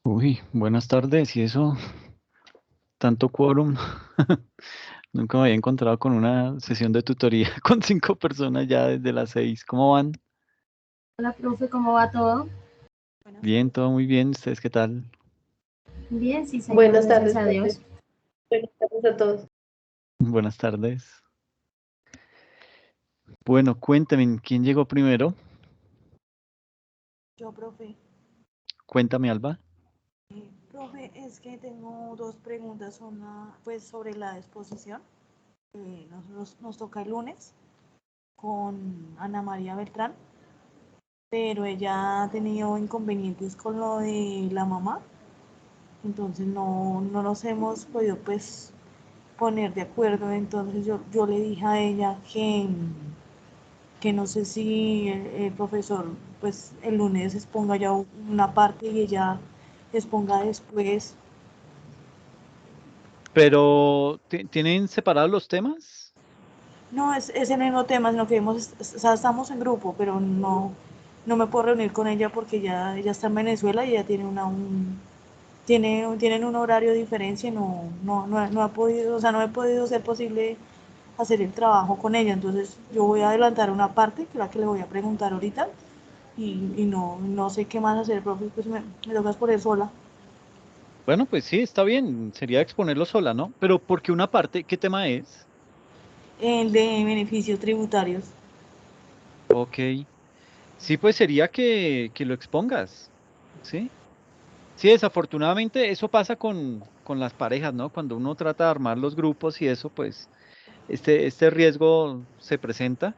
Uy, buenas tardes, y eso, tanto quórum. Nunca me había encontrado con una sesión de tutoría con 5 personas ya desde las 6. ¿Cómo van? Hola, profe, ¿cómo va todo? Buenas Bien, tardes. todo muy bien. ¿Ustedes qué tal? Bien, sí, señor, Buenas gracias tardes, a Dios. profe. Buenas tardes a todos. Buenas tardes. Bueno, cuéntame, ¿quién llegó primero? Yo, profe. Cuéntame, Alba. Profe, es que tengo dos preguntas. Una, pues, sobre la exposición. Nos toca el lunes con Ana María Beltrán, pero ella ha tenido inconvenientes con lo de la mamá, entonces no nos hemos podido, pues, poner de acuerdo. Entonces yo le dije a ella que no sé si el profesor, pues, el lunes exponga ya una parte y ella exponga después. Pero, ¿tienen separados los temas? No, es el mismo tema, sino que o sea, estamos en grupo, pero no me puedo reunir con ella porque ella está en Venezuela y ella tiene tienen un horario de diferencia y no ha podido, o sea, no he podido ser posible hacer el trabajo con ella. Entonces yo voy a adelantar una parte, que es la que le voy a preguntar ahorita, y no sé qué más hacer, profe, pues me toca exponer sola. Bueno, pues sí, está bien. Sería exponerlo sola, ¿no? Pero, ¿por qué una parte? ¿Qué tema es? El de beneficios tributarios. Ok. Sí, pues sería que lo expongas. ¿Sí? Sí, desafortunadamente eso pasa con las parejas, ¿no? Cuando uno trata de armar los grupos y eso, pues este riesgo se presenta,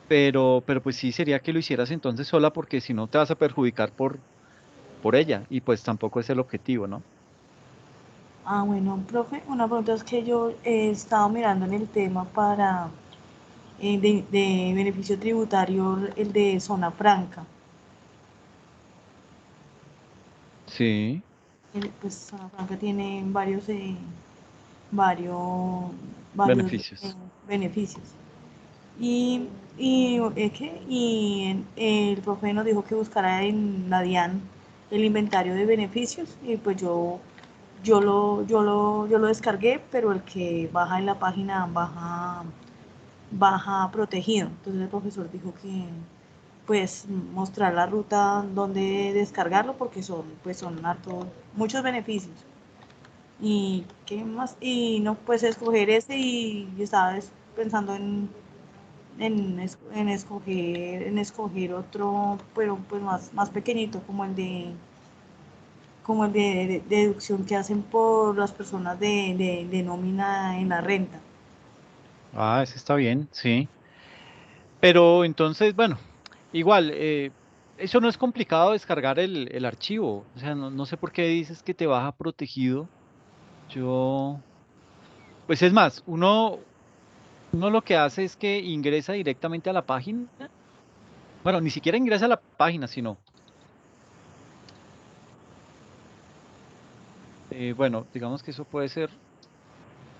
pero pues sí sería que lo hicieras entonces sola porque si no te vas a perjudicar por ella y pues tampoco es el objetivo, ¿no? Ah, bueno, profe, una pregunta es que yo he estado mirando en el tema para de beneficio tributario, el de zona franca. Sí, Pues zona franca tiene varios, varios beneficios. beneficios. Y el profe nos dijo que buscara en la DIAN el inventario de beneficios y pues yo lo descargué, pero el que baja en la página baja protegido. Entonces el profesor dijo que pues mostrar la ruta donde descargarlo porque son muchos beneficios. ¿Y qué más? Y no, pues escoger ese y estaba pensando en escoger otro, pero pues más pequeñito, como el de deducción que hacen por las personas de nómina en la renta. Ah, ese está bien, sí. Pero entonces, bueno, igual, eso no es complicado descargar el archivo. O sea, no sé por qué dices que te baja protegido. Yo, pues es más, uno lo que hace es que ingresa directamente a la página. Bueno, ni siquiera ingresa a la página, sino, bueno, digamos que eso puede ser,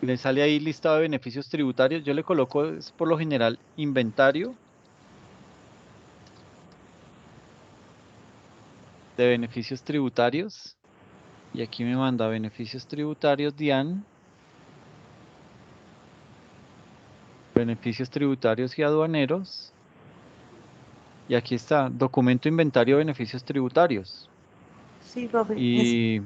le sale ahí listado de beneficios tributarios. Yo le coloco, es por lo general, inventario de beneficios tributarios. Y aquí me manda beneficios tributarios, DIAN, beneficios tributarios y aduaneros. Y aquí está, documento inventario de beneficios tributarios. Sí, profe, Y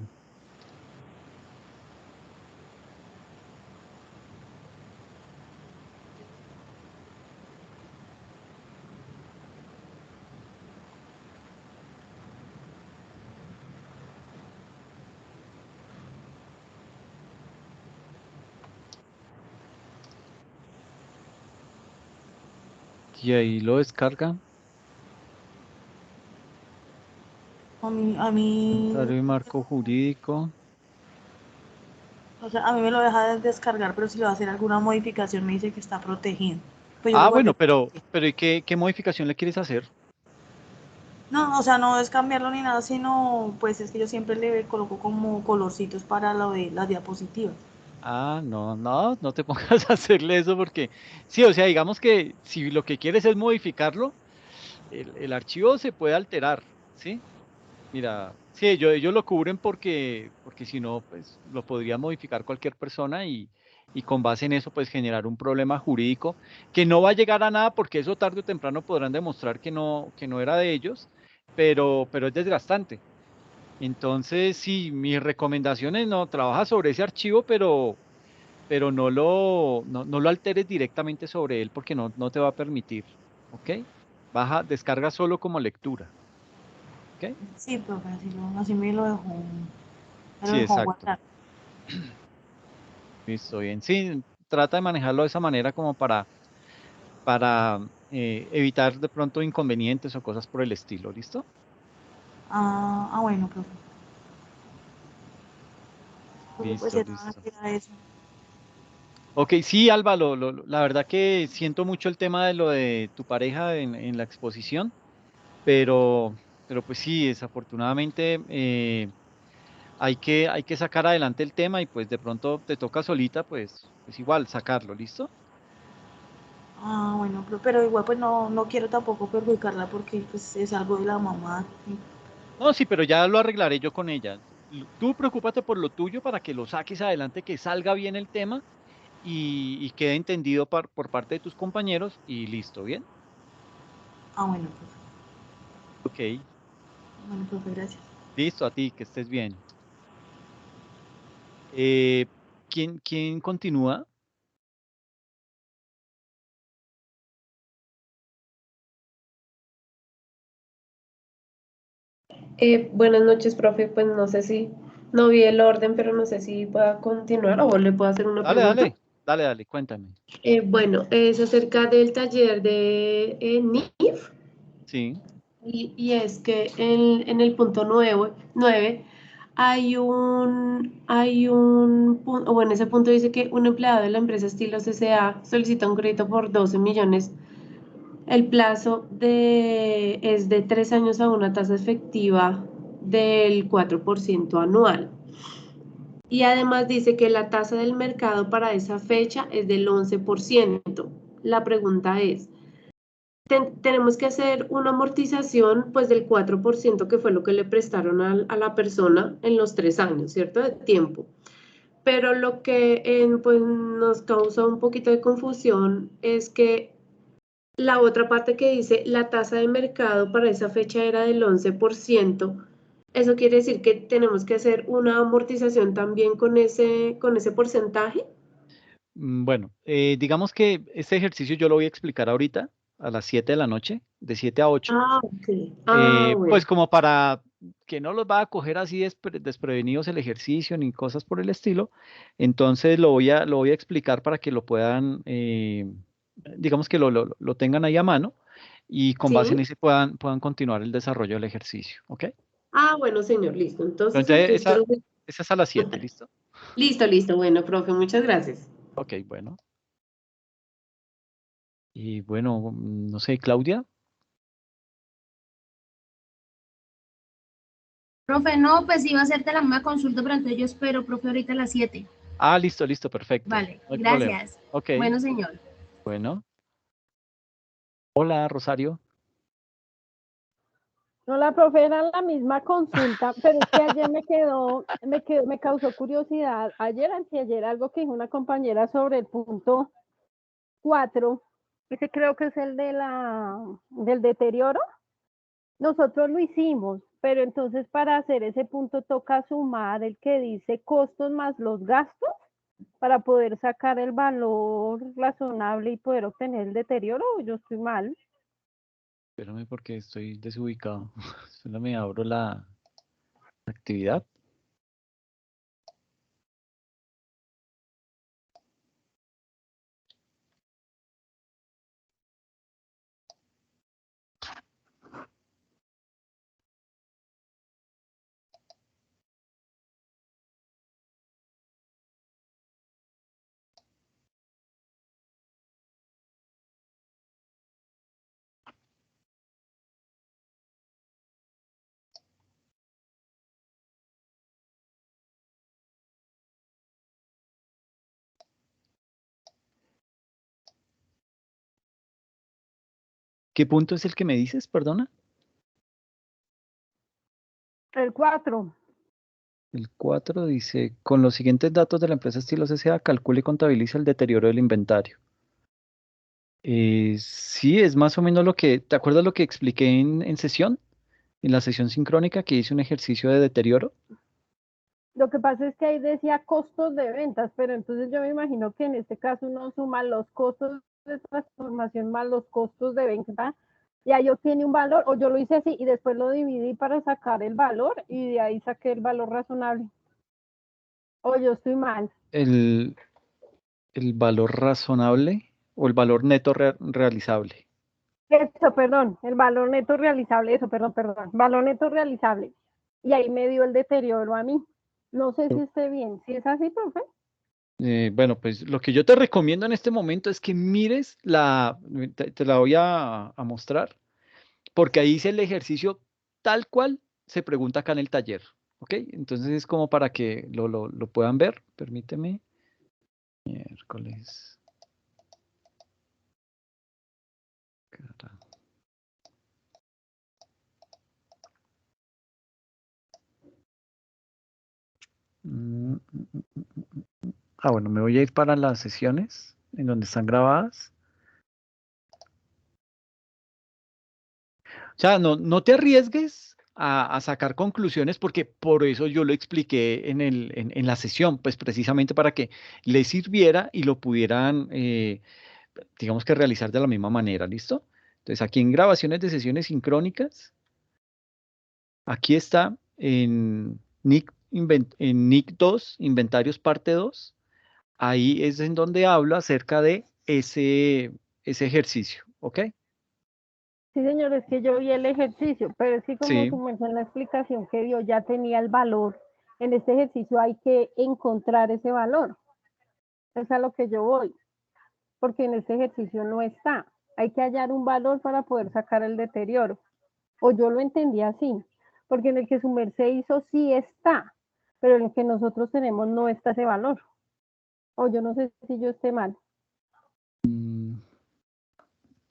y ahí lo descarga. a mí, Inventario y marco jurídico. o sea, a mí me lo deja de descargar, pero si le va a hacer alguna modificación me dice que está protegido. Pues yo lo Ah, guardé. bueno, pero ¿y qué modificación le quieres hacer? No, o sea, no es cambiarlo ni nada, sino pues es que yo siempre le coloco como colorcitos para lo de las diapositivas. Ah, no te pongas a hacerle eso porque sí, o sea, digamos que si lo que quieres es modificarlo, el archivo se puede alterar, ¿sí? Mira, sí, ellos lo cubren porque si no, pues lo podría modificar cualquier persona y con base en eso, pues generar un problema jurídico que no va a llegar a nada porque eso tarde o temprano podrán demostrar que no era de ellos, pero es desgastante. Entonces, sí, mis recomendaciones no, trabaja sobre ese archivo, pero no lo alteres directamente sobre él porque no te va a permitir, ¿ok? Descarga solo como lectura, ¿ok? Sí, profe, así me lo Sí, dejó exacto. guardar. Listo, bien. Sí, trata de manejarlo de esa manera como para evitar de pronto inconvenientes o cosas por el estilo, ¿listo? Bueno, profe. Profe, pues Listo, listo. era eso. Ok, sí, Alba, la verdad que siento mucho el tema de lo de tu pareja en la exposición, pero, pero pues sí, desafortunadamente hay que sacar adelante el tema y pues de pronto te toca solita, pues igual sacarlo, ¿listo? Bueno, pero igual pues no quiero tampoco perjudicarla porque pues es algo de la mamá. No, sí, pero ya lo arreglaré yo con ella. Tú preocúpate por lo tuyo para que lo saques adelante, que salga bien el tema y quede entendido por parte de tus compañeros y listo, ¿bien? Bueno, profe. Ok, Bueno, profe, gracias. listo, a ti, que estés bien. Eh, quién continúa? Buenas noches, profe. Pues no sé si, no vi el orden, pero no sé si pueda continuar o le puedo hacer una Dale, pregunta. dale, cuéntame. Bueno, es acerca del taller de NIF Sí, y es que en el punto 9 o bueno, ese punto dice que un empleado de la empresa Estilos S.A. solicita un crédito por 12 millones. El plazo es de 3 años a una tasa efectiva del 4% anual. Y además dice que la tasa del mercado para esa fecha es del 11%. La pregunta es, tenemos que hacer una amortización pues del 4% que fue lo que le prestaron a la persona en los 3 años, ¿cierto? De tiempo. Pero lo que pues, nos causa un poquito de confusión es que la otra parte que dice la tasa de mercado para esa fecha era del 11%. Eso quiere decir que tenemos que hacer una amortización también con ese porcentaje. bueno, digamos que este ejercicio yo lo voy a explicar ahorita a las 7 de la noche, de 7 a 8. Ok. Bueno. Pues como para que no los va a coger así desprevenidos el ejercicio ni cosas por el estilo, entonces lo voy a explicar para que lo puedan, digamos que lo tengan ahí a mano y con base en Sí. ese puedan continuar el desarrollo del ejercicio, ¿ok? Bueno, señor, listo. Pero Entonces entonces aquí estoy. esa es a las 7, ¿listo? Listo, listo. Bueno, profe, muchas gracias. Ok, bueno. Y bueno, no sé, Claudia. Profe, no, pues iba a hacerte la misma consulta, pero entonces yo espero, profe, ahorita a las 7. Ah, listo, listo, perfecto. Vale, No hay problema. gracias. Ok, Bueno, señor. bueno. Hola, Rosario. No, la profe era la misma consulta, pero es que ayer me causó curiosidad. Anteayer, algo que dijo una compañera sobre el punto 4, ese creo que es el del deterioro. Nosotros lo hicimos, pero entonces para hacer ese punto toca sumar el que dice costos más los gastos para poder sacar el valor razonable y poder obtener el deterioro. Yo estoy mal. Espérame porque estoy desubicado. Solo me abro la actividad. ¿Qué punto es el que me dices, perdona? El 4. El 4 dice, con los siguientes datos de la empresa Estilos S.A., calcule y contabilice el deterioro del inventario. Sí, es más o menos lo que, ¿te acuerdas lo que expliqué en sesión? En la sesión sincrónica que hice un ejercicio de deterioro. Lo que pasa es que ahí decía costos de ventas, pero entonces yo me imagino que en este caso uno suma los costos de transformación más los costos de venta y ahí obtiene un valor, o yo lo hice así y después lo dividí para sacar el valor y de ahí saqué el valor razonable. O yo estoy mal. El valor razonable o el valor neto realizable. Eso, perdón, el valor neto realizable, eso, perdón, valor neto realizable. Y ahí me dio el deterioro a mí. No sé si esté bien. Si es así, profe. Bueno, pues lo que yo te recomiendo en este momento es que mires te la voy a mostrar, porque ahí hice el ejercicio tal cual se pregunta acá en el taller, ¿ok? Entonces es como para que lo puedan ver, permíteme. Miércoles. Carajo. Bueno, me voy a ir para las sesiones en donde están grabadas. O sea, no te arriesgues a sacar conclusiones porque por eso yo lo expliqué en la sesión, pues precisamente para que les sirviera y lo pudieran, digamos que realizar de la misma manera, ¿listo? Entonces aquí en grabaciones de sesiones sincrónicas, aquí está en NIC 2, inventarios parte 2, ahí es en donde hablo acerca de ese ejercicio, ¿ok? Sí, señor, es que yo vi el ejercicio, pero es que como Sí. su merced en la explicación que dio ya tenía el valor. En este ejercicio hay que encontrar ese valor. Es a lo que yo voy, porque en este ejercicio no está. Hay que hallar un valor para poder sacar el deterioro. O yo lo entendí así, porque en el que su merced hizo sí está, pero en el que nosotros tenemos no está ese valor. O yo no sé si yo esté mal.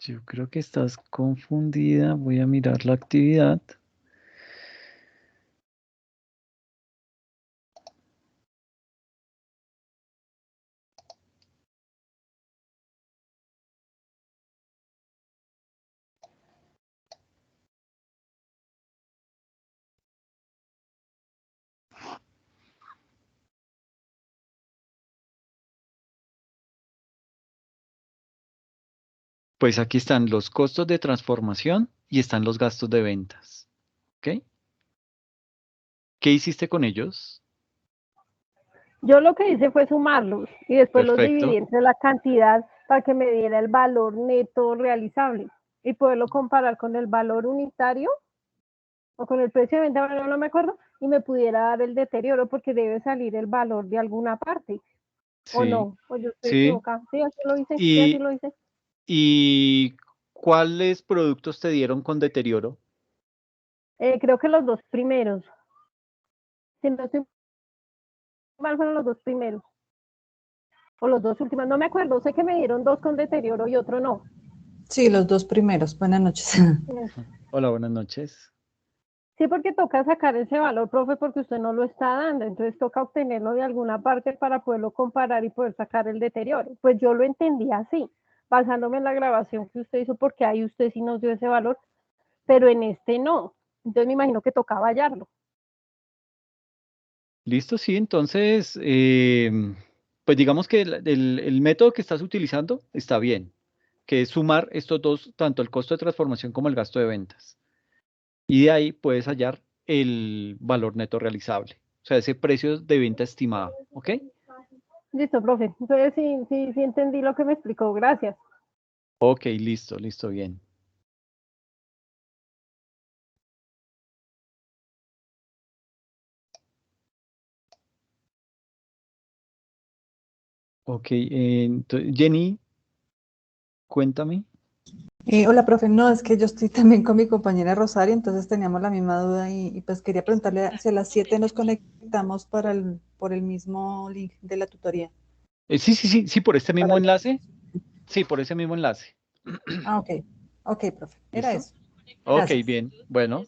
Yo creo que estás confundida. Voy a mirar la actividad. Pues aquí están los costos de transformación y están los gastos de ventas. ¿Ok? ¿Qué hiciste con ellos? Yo lo que hice fue sumarlos y después los dividí Perfecto. entre la cantidad para que me diera el valor neto realizable y poderlo comparar con el valor unitario o con el precio de venta, bueno, no me acuerdo, y me pudiera dar el deterioro porque debe salir el valor de alguna parte, o Sí, no, o yo estoy sí. equivocada. Sí, así lo hice, sí, así ¿Y, lo hice. y cuáles productos te dieron con deterioro? Creo que los dos primeros, si no estoy mal, fueron los dos primeros, o los dos últimos, no me acuerdo, sé que me dieron dos con deterioro y otro no. Sí, los dos primeros. Buenas noches. Hola, buenas noches. Sí, porque toca sacar ese valor, profe, porque usted no lo está dando, entonces toca obtenerlo de alguna parte para poderlo comparar y poder sacar el deterioro. Pues yo lo entendí así, basándome en la grabación que usted hizo, porque ahí usted sí nos dio ese valor, pero en este no. Entonces me imagino que tocaba hallarlo. Listo, sí. Entonces, pues digamos que el método que estás utilizando está bien, que es sumar estos dos, tanto el costo de transformación como el gasto de ventas. Y de ahí puedes hallar el valor neto realizable, o sea, ese precio de venta estimado, ¿ok? Listo, profe. Entonces sí entendí lo que me explicó. Gracias. Ok, listo, bien. Ok, Jenny, cuéntame. Hola, profe. No, es que yo estoy también con mi compañera Rosario, entonces teníamos la misma duda y pues quería preguntarle si a las 7 nos conectamos por el mismo link de la tutoría. Sí, por este Para mismo enlace. Sí, por ese mismo enlace. Ok. Ok, profe. Era ¿Listo? eso. Ok, Gracias. bien. Bueno,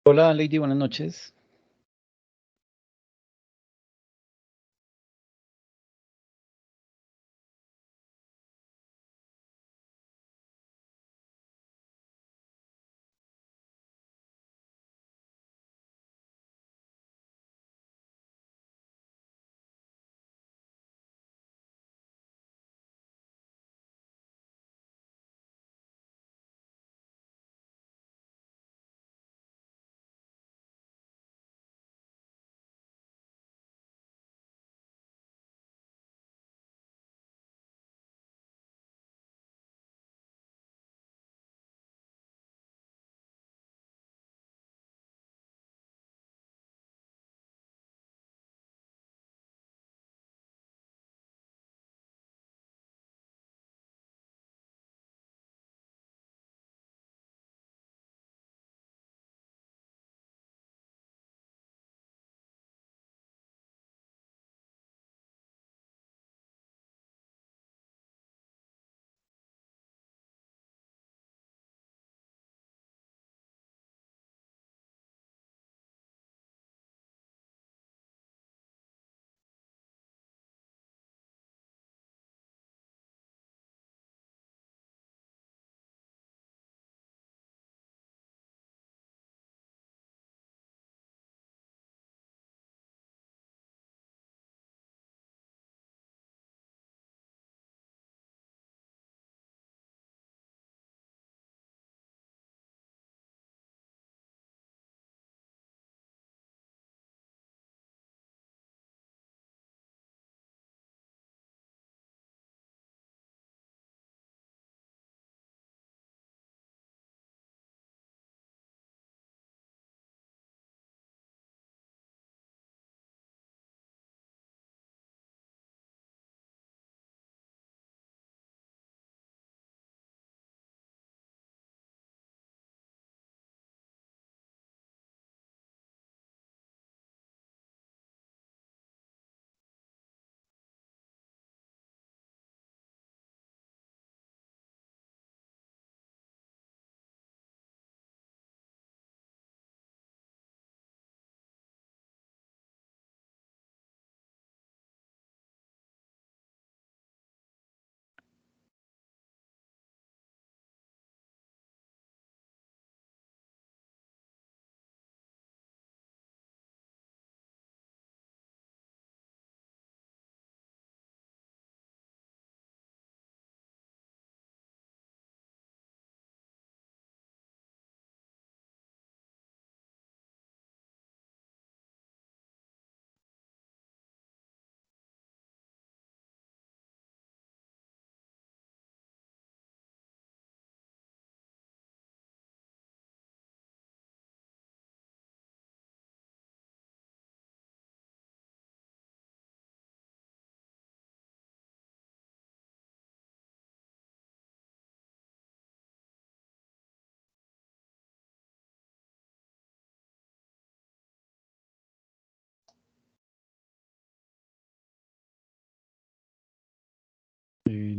Hola, Lady, buenas noches.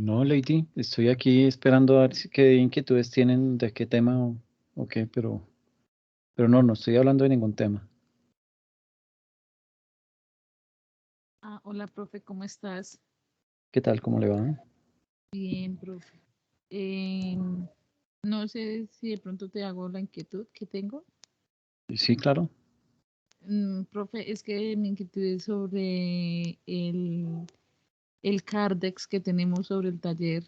No, Lady, estoy aquí esperando a ver qué inquietudes tienen de qué tema o qué, pero no estoy hablando de ningún tema. Hola, profe, ¿cómo estás? ¿Qué tal? ¿Cómo le va? Bien, profe. No sé si de pronto te hago la inquietud que tengo. Sí, claro. Profe, es que mi inquietud es sobre el CARDEX que tenemos sobre el taller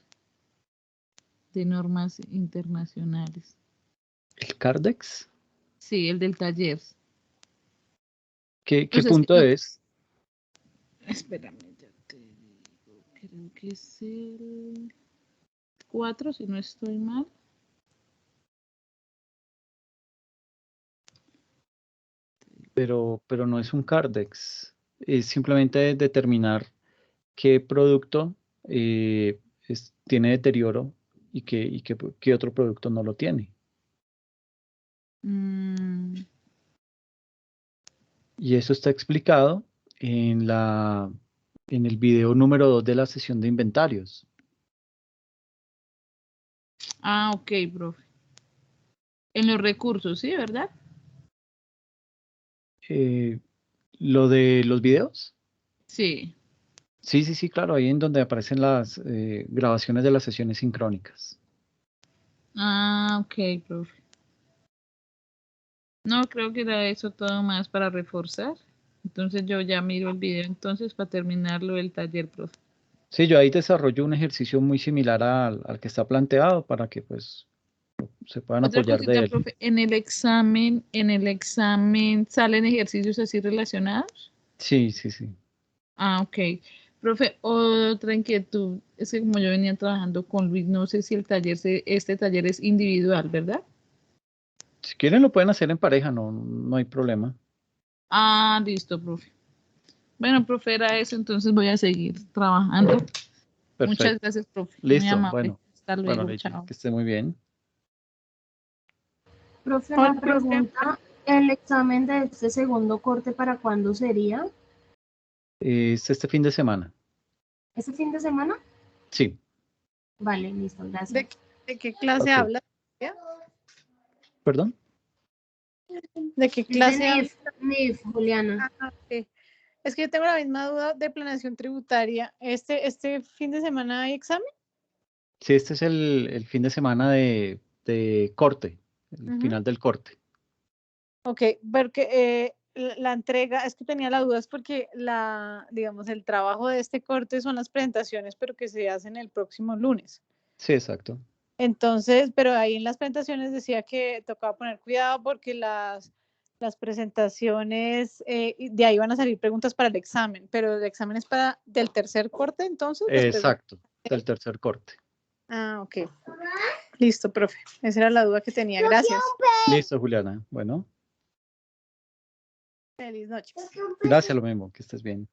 de normas internacionales. ¿El Cardex? Sí, el del taller. ¿Qué Pues es que punto no, es? espérame, ya te digo, creo que es el 4, si no estoy mal. Pero no es un Cardex. Es simplemente determinar qué producto tiene deterioro y qué otro producto no lo tiene. Mm, Y eso está explicado en en el video número 2 de la sesión de inventarios. ok, profe. En los recursos, ¿sí, verdad? Eh, lo de los videos. Sí. Sí, sí, sí, claro, ahí en donde aparecen las grabaciones de las sesiones sincrónicas. Ah, ok, profe. No, creo que era eso todo más para reforzar. Entonces yo ya miro el video entonces para terminarlo el taller, profe. Sí, yo ahí desarrollo un ejercicio muy similar al que está planteado para que pues se puedan Otra apoyar de cosita, él. profe, en el examen salen ejercicios así relacionados. Sí, sí, sí. Ah, ok. Profe, otra inquietud, es que como yo venía trabajando con Luis, no sé si este taller es individual, ¿verdad? Si quieren lo pueden hacer en pareja, no, no hay problema. Ah, listo, profe. Bueno, profe, era eso, entonces voy a seguir trabajando. Muchas Perfecto. gracias, profe. Muy Listo. amable. Bueno, Hasta bueno, luego, Lady, chao. que esté muy bien. Profe, Hola, una profe. pregunta. ¿El examen de este segundo corte para cuándo sería? Es este fin de semana. ¿Ese fin de semana? Sí, Vale, listo, ¿De, gracias. de qué clase ok. habla? ¿Perdón? ¿De qué Es de clase habla? NIF, Juliana. Ah, ok. Es que yo tengo la misma duda de planeación tributaria. ¿Este fin de semana hay examen? Sí, este es el fin de semana de corte, el Ujú. final del corte. Ok, porque la entrega, es que tenía la duda, es porque digamos, el trabajo de este corte son las presentaciones, pero que se hacen el próximo lunes. Sí, exacto. Entonces, pero ahí en las presentaciones decía que tocaba poner cuidado porque las presentaciones, de ahí van a salir preguntas para el examen, pero el examen es para del tercer corte, entonces, las preguntas. Exacto, del tercer corte. Ah, ok. Listo, profe. Esa era la duda que tenía. Gracias. Listo, Juliana. Bueno, Feliz noche. gracias, lo mismo, que estés bien.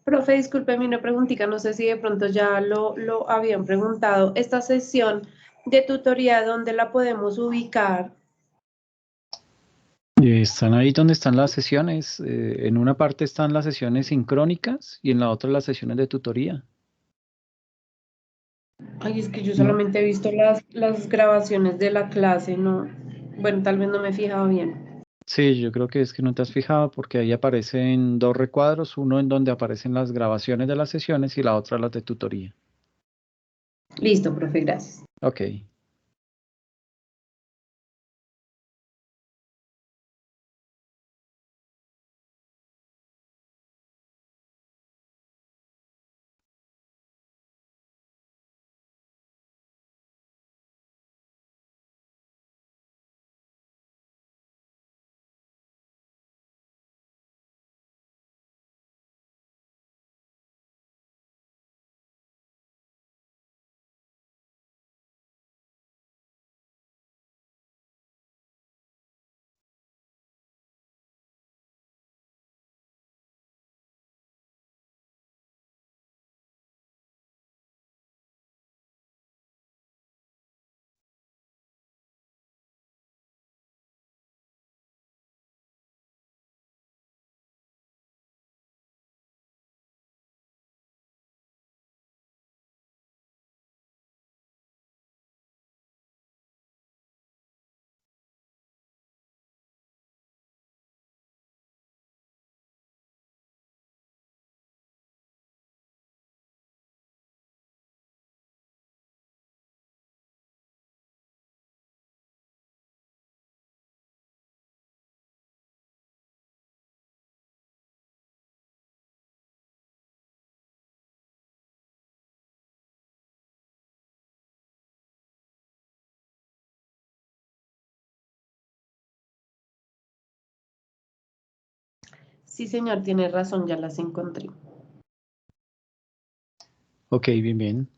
Profe, discúlpeme una preguntita, no sé si de pronto ya lo habían preguntado. Esta sesión de tutoría, ¿dónde la podemos ubicar? Están ahí donde están las sesiones. En una parte están las sesiones sincrónicas y en la otra las sesiones de tutoría. Ay, es que yo ¿No? solamente he visto las grabaciones de la clase, no. Bueno, tal vez no me he fijado bien. Sí, yo creo que es que no te has fijado porque ahí aparecen dos recuadros, uno en donde aparecen las grabaciones de las sesiones y la otra las de tutoría. Listo, profe, gracias. Ok. Sí, señor, tiene razón, ya las encontré. Ok, bien, bien.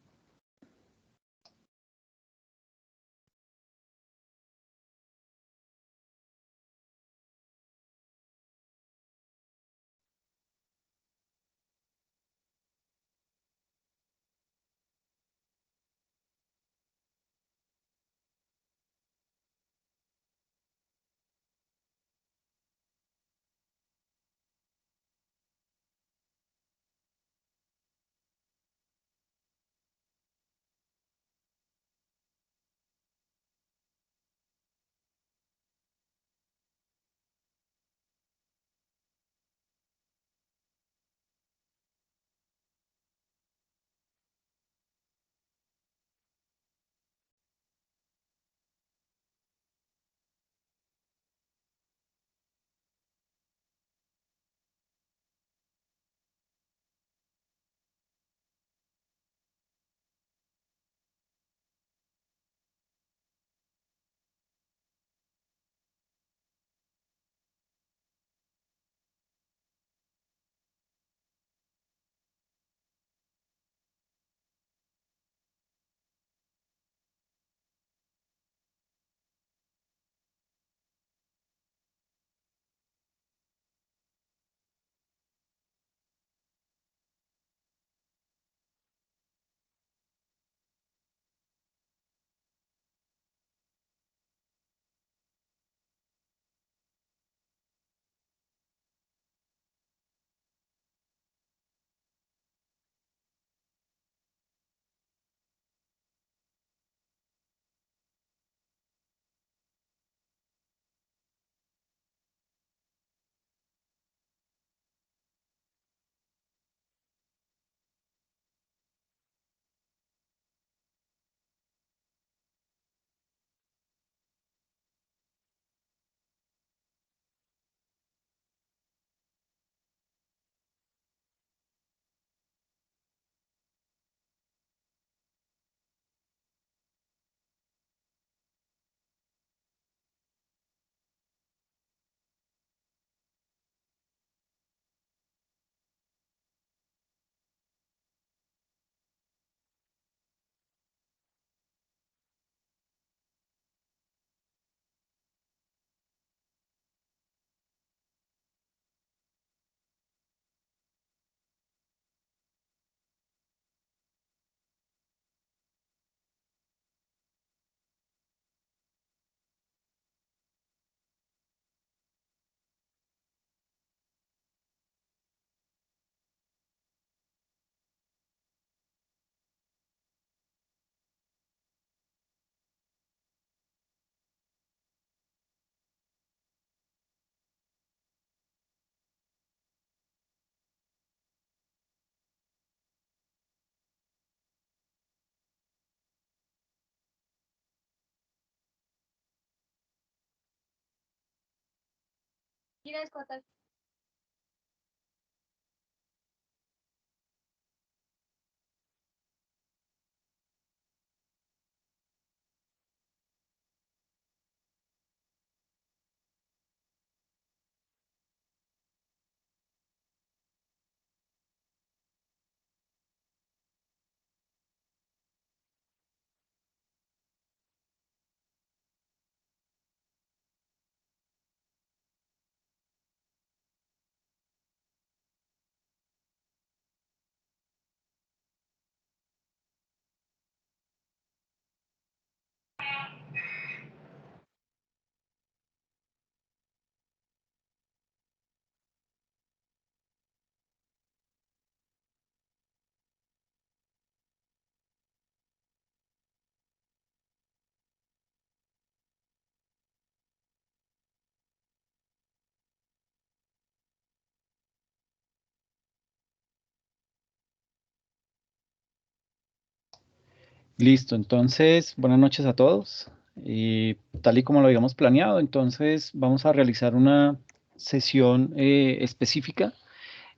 Listo, entonces, buenas noches a todos. Y tal y como lo habíamos planeado, entonces vamos a realizar una sesión específica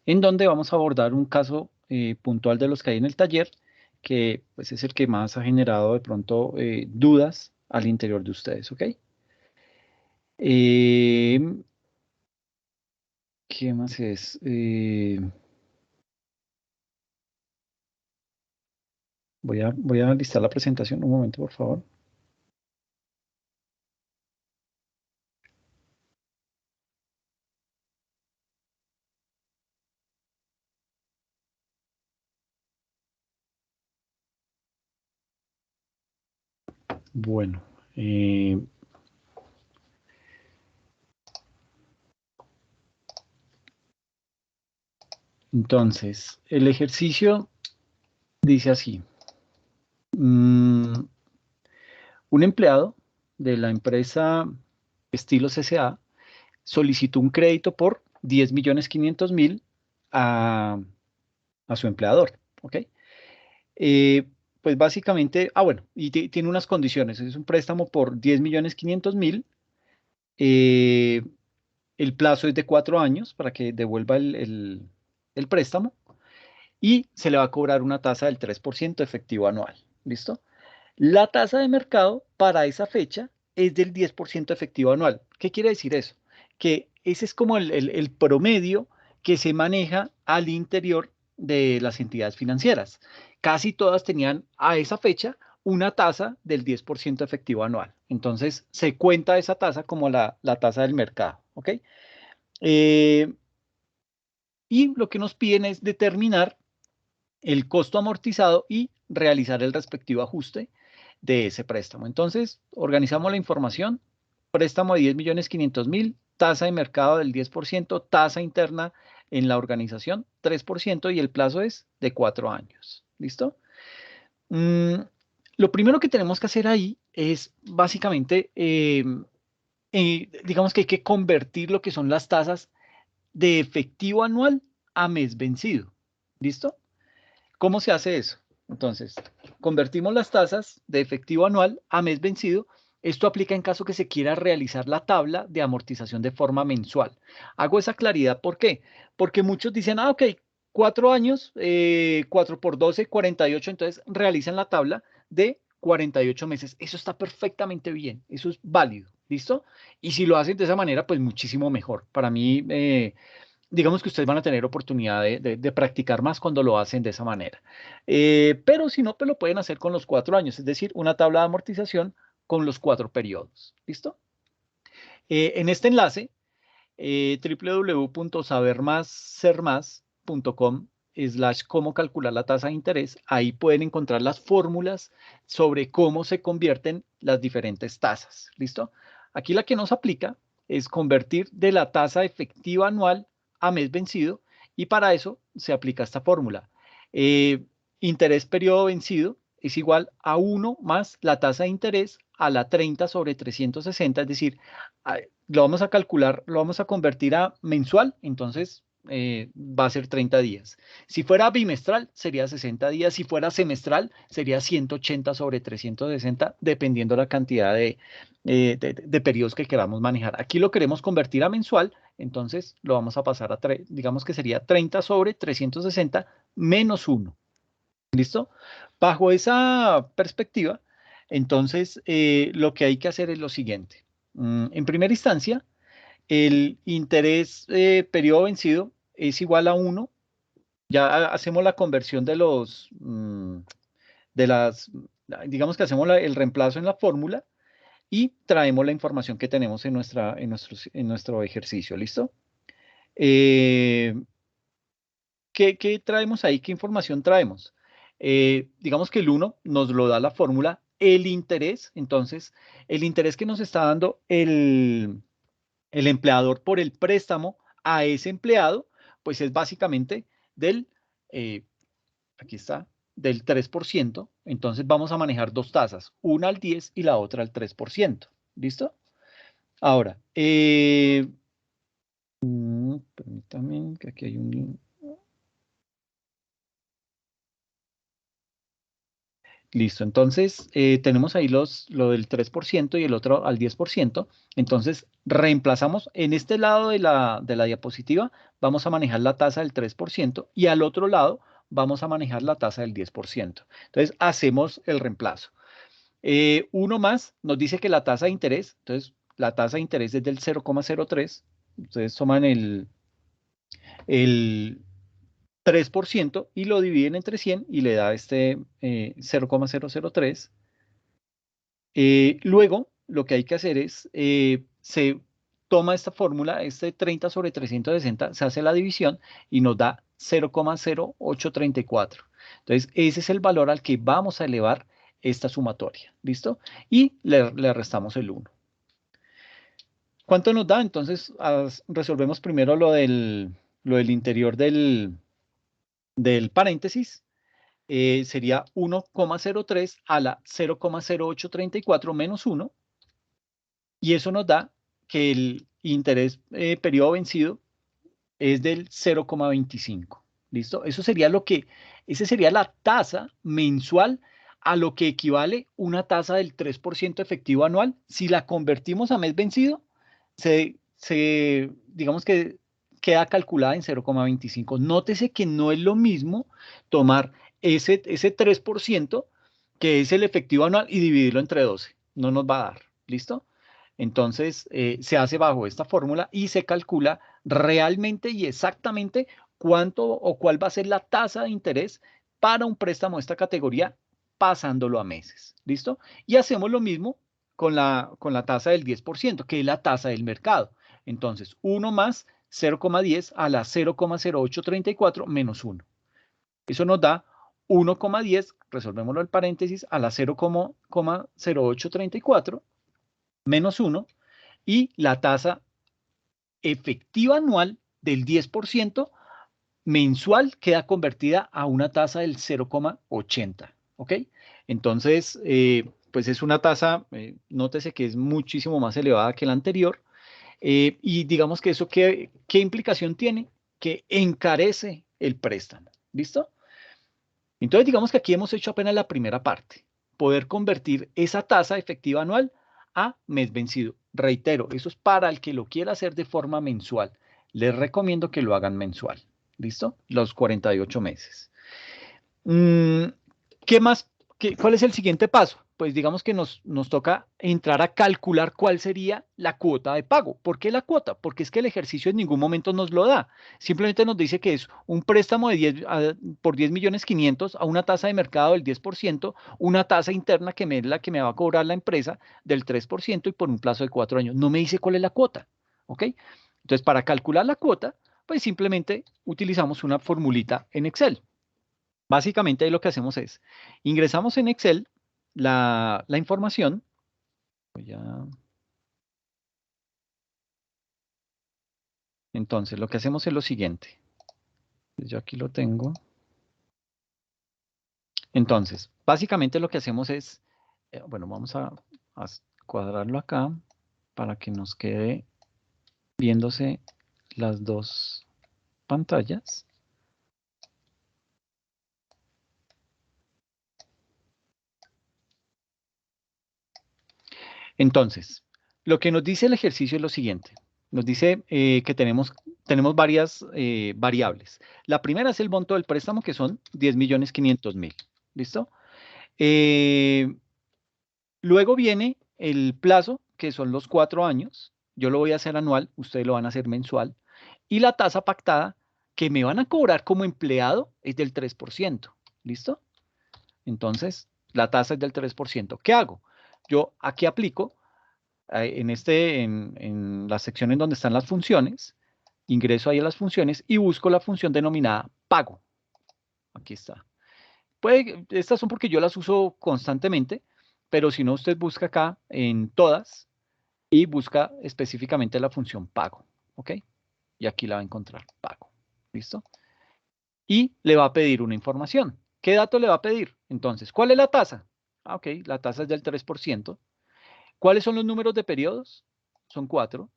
en donde vamos a abordar un caso puntual de los que hay en el taller, que pues, es el que más ha generado de pronto dudas al interior de ustedes, ¿ok? ¿Qué más es? Voy a listar la presentación un momento, por favor. Bueno, entonces, el ejercicio dice así. Un empleado de la empresa Estilos S.A. solicitó un crédito por 10.500.000 a su empleador, ¿ok? Pues básicamente, bueno, y tiene unas condiciones. Es un préstamo por 10.500.000. El plazo es de 4 años para que devuelva el préstamo y se le va a cobrar una tasa del 3% efectivo anual. ¿Listo? La tasa de mercado para esa fecha es del 10% efectivo anual. ¿Qué quiere decir eso? Que ese es como el promedio que se maneja al interior de las entidades financieras. Casi todas tenían a esa fecha una tasa del 10% efectivo anual. Entonces, se cuenta esa tasa como la tasa del mercado. ¿Ok? Y lo que nos piden es determinar el costo amortizado y realizar el respectivo ajuste de ese préstamo. Entonces, organizamos la información, préstamo de 10.500.000, tasa de mercado del 10%, tasa interna en la organización 3% y el plazo es de 4 años. ¿Listo? Lo primero que tenemos que hacer ahí es básicamente, digamos que hay que convertir lo que son las tasas de efectivo anual a mes vencido. ¿Listo? ¿Cómo se hace eso? Entonces, convertimos las tasas de efectivo anual a mes vencido. Esto aplica en caso que se quiera realizar la tabla de amortización de forma mensual. Hago esa claridad, ¿por qué? Porque muchos dicen, ok, 4 años, 4 por 12, 48, entonces realizan la tabla de 48 meses. Eso está perfectamente bien, eso es válido, ¿listo? Y si lo hacen de esa manera, pues muchísimo mejor. Para mí, digamos que ustedes van a tener oportunidad de practicar más cuando lo hacen de esa manera. Pero si no, pues lo pueden hacer con los 4 años, es decir, una tabla de amortización con los 4 periodos. ¿Listo? En este enlace, www.sabermassermas.com/cómo calcular la tasa de interés, ahí pueden encontrar las fórmulas sobre cómo se convierten las diferentes tasas. ¿Listo? Aquí la que nos aplica es convertir de la tasa efectiva anual a mes vencido y para eso se aplica esta fórmula. Interés periodo vencido es igual a 1 más la tasa de interés a la 30 sobre 360, es decir, lo vamos a calcular, lo vamos a convertir a mensual, entonces va a ser 30 días. Si fuera bimestral, sería 60 días. Si fuera semestral, sería 180 sobre 360, dependiendo la cantidad de periodos que queramos manejar. Aquí lo queremos convertir a mensual, entonces lo vamos a pasar a, digamos que sería 30 sobre 360 menos 1. ¿Listo? Bajo esa perspectiva, entonces lo que hay que hacer es lo siguiente. En primera instancia, el interés periodo vencido es igual a 1. Ya hacemos la conversión de digamos que hacemos el reemplazo en la fórmula y traemos la información que tenemos en nuestro ejercicio. ¿Listo? ¿Qué traemos ahí? ¿Qué información traemos? Digamos que el 1 nos lo da la fórmula, el interés. Entonces, el interés que nos está dando el empleador por el préstamo a ese empleado, pues es básicamente aquí está, del 3%. Entonces vamos a manejar dos tasas, una al 10 y la otra al 3%. ¿Listo? Ahora, permítame que aquí hay un... Listo, entonces tenemos ahí lo del 3% y el otro al 10%. Entonces reemplazamos en este lado de la diapositiva, vamos a manejar la tasa del 3% y al otro lado vamos a manejar la tasa del 10%. Entonces hacemos el reemplazo. Uno más nos dice que la tasa de interés, entonces la tasa de interés es del 0,03. Ustedes toman el 3% y lo dividen entre 100 y le da este 0,003. Luego, lo que hay que hacer es, se toma esta fórmula, este 30 sobre 360, se hace la división y nos da 0,0834. Entonces, ese es el valor al que vamos a elevar esta sumatoria. ¿Listo? Y le restamos el 1. ¿Cuánto nos da? Entonces, resolvemos primero lo del interior del paréntesis. Sería 1,03 a la 0,0834 menos 1. Y eso nos da que el interés periodo vencido es del 0,25. ¿Listo? Esa sería la tasa mensual a lo que equivale una tasa del 3% efectivo anual. Si la convertimos a mes vencido, digamos que queda calculada en 0,25. Nótese que no es lo mismo tomar ese 3%, que es el efectivo anual, y dividirlo entre 12. No nos va a dar. ¿Listo? Entonces, se hace bajo esta fórmula y se calcula realmente y exactamente cuánto o cuál va a ser la tasa de interés para un préstamo de esta categoría pasándolo a meses. ¿Listo? Y hacemos lo mismo con la tasa del 10%, que es la tasa del mercado. Entonces, 1 más 0,10 a la 0,0834 menos 1. Eso nos da 1,10, resolvémoslo el paréntesis, a la 0,0834 menos 1, y la tasa efectiva anual del 10% mensual queda convertida a una tasa del 0,80. ¿Ok? Entonces, pues es una tasa, nótese que es muchísimo más elevada que la anterior. Y digamos que eso, ¿qué implicación tiene? Que encarece el préstamo. ¿Listo? Entonces, digamos que aquí hemos hecho apenas la primera parte. Poder convertir esa tasa efectiva anual a mes vencido. Reitero, eso es para el que lo quiera hacer de forma mensual. Les recomiendo que lo hagan mensual. ¿Listo? Los 48 meses. ¿Qué más? ¿Cuál es el siguiente paso? Pues digamos que nos toca entrar a calcular cuál sería la cuota de pago. ¿Por qué la cuota? Porque es que el ejercicio en ningún momento nos lo da. Simplemente nos dice que es un préstamo de por 10.500.000 a una tasa de mercado del 10%, una tasa interna que es la que me va a cobrar la empresa del 3% y por un plazo de 4 años. No me dice cuál es la cuota. ¿Ok? Entonces, para calcular la cuota, pues simplemente utilizamos una formulita en Excel. Básicamente ahí lo que hacemos es, ingresamos en Excel la información. Entonces, lo que hacemos es lo siguiente. Yo aquí lo tengo. Entonces, básicamente lo que hacemos es, bueno, vamos a cuadrarlo acá para que nos quede viéndose las dos pantallas. Entonces, lo que nos dice el ejercicio es lo siguiente. Nos dice que tenemos varias variables. La primera es el monto del préstamo, que son 10.500.000. ¿Listo? Luego viene el plazo, que son los 4 años. Yo lo voy a hacer anual, ustedes lo van a hacer mensual. Y la tasa pactada que me van a cobrar como empleado es del 3%. ¿Listo? Entonces, la tasa es del 3%. ¿Qué hago? Yo aquí aplico en la sección en donde están las funciones, ingreso ahí a las funciones y busco la función denominada pago. Aquí está. Estas son porque yo las uso constantemente, pero si no, usted busca acá en todas y busca específicamente la función pago. ¿Ok? Y aquí la va a encontrar, pago. ¿Listo? Y le va a pedir una información. ¿Qué dato le va a pedir? Entonces, ¿cuál es la tasa? Ok, la tasa es del 3%. ¿Cuáles son los números de periodos? Son 4.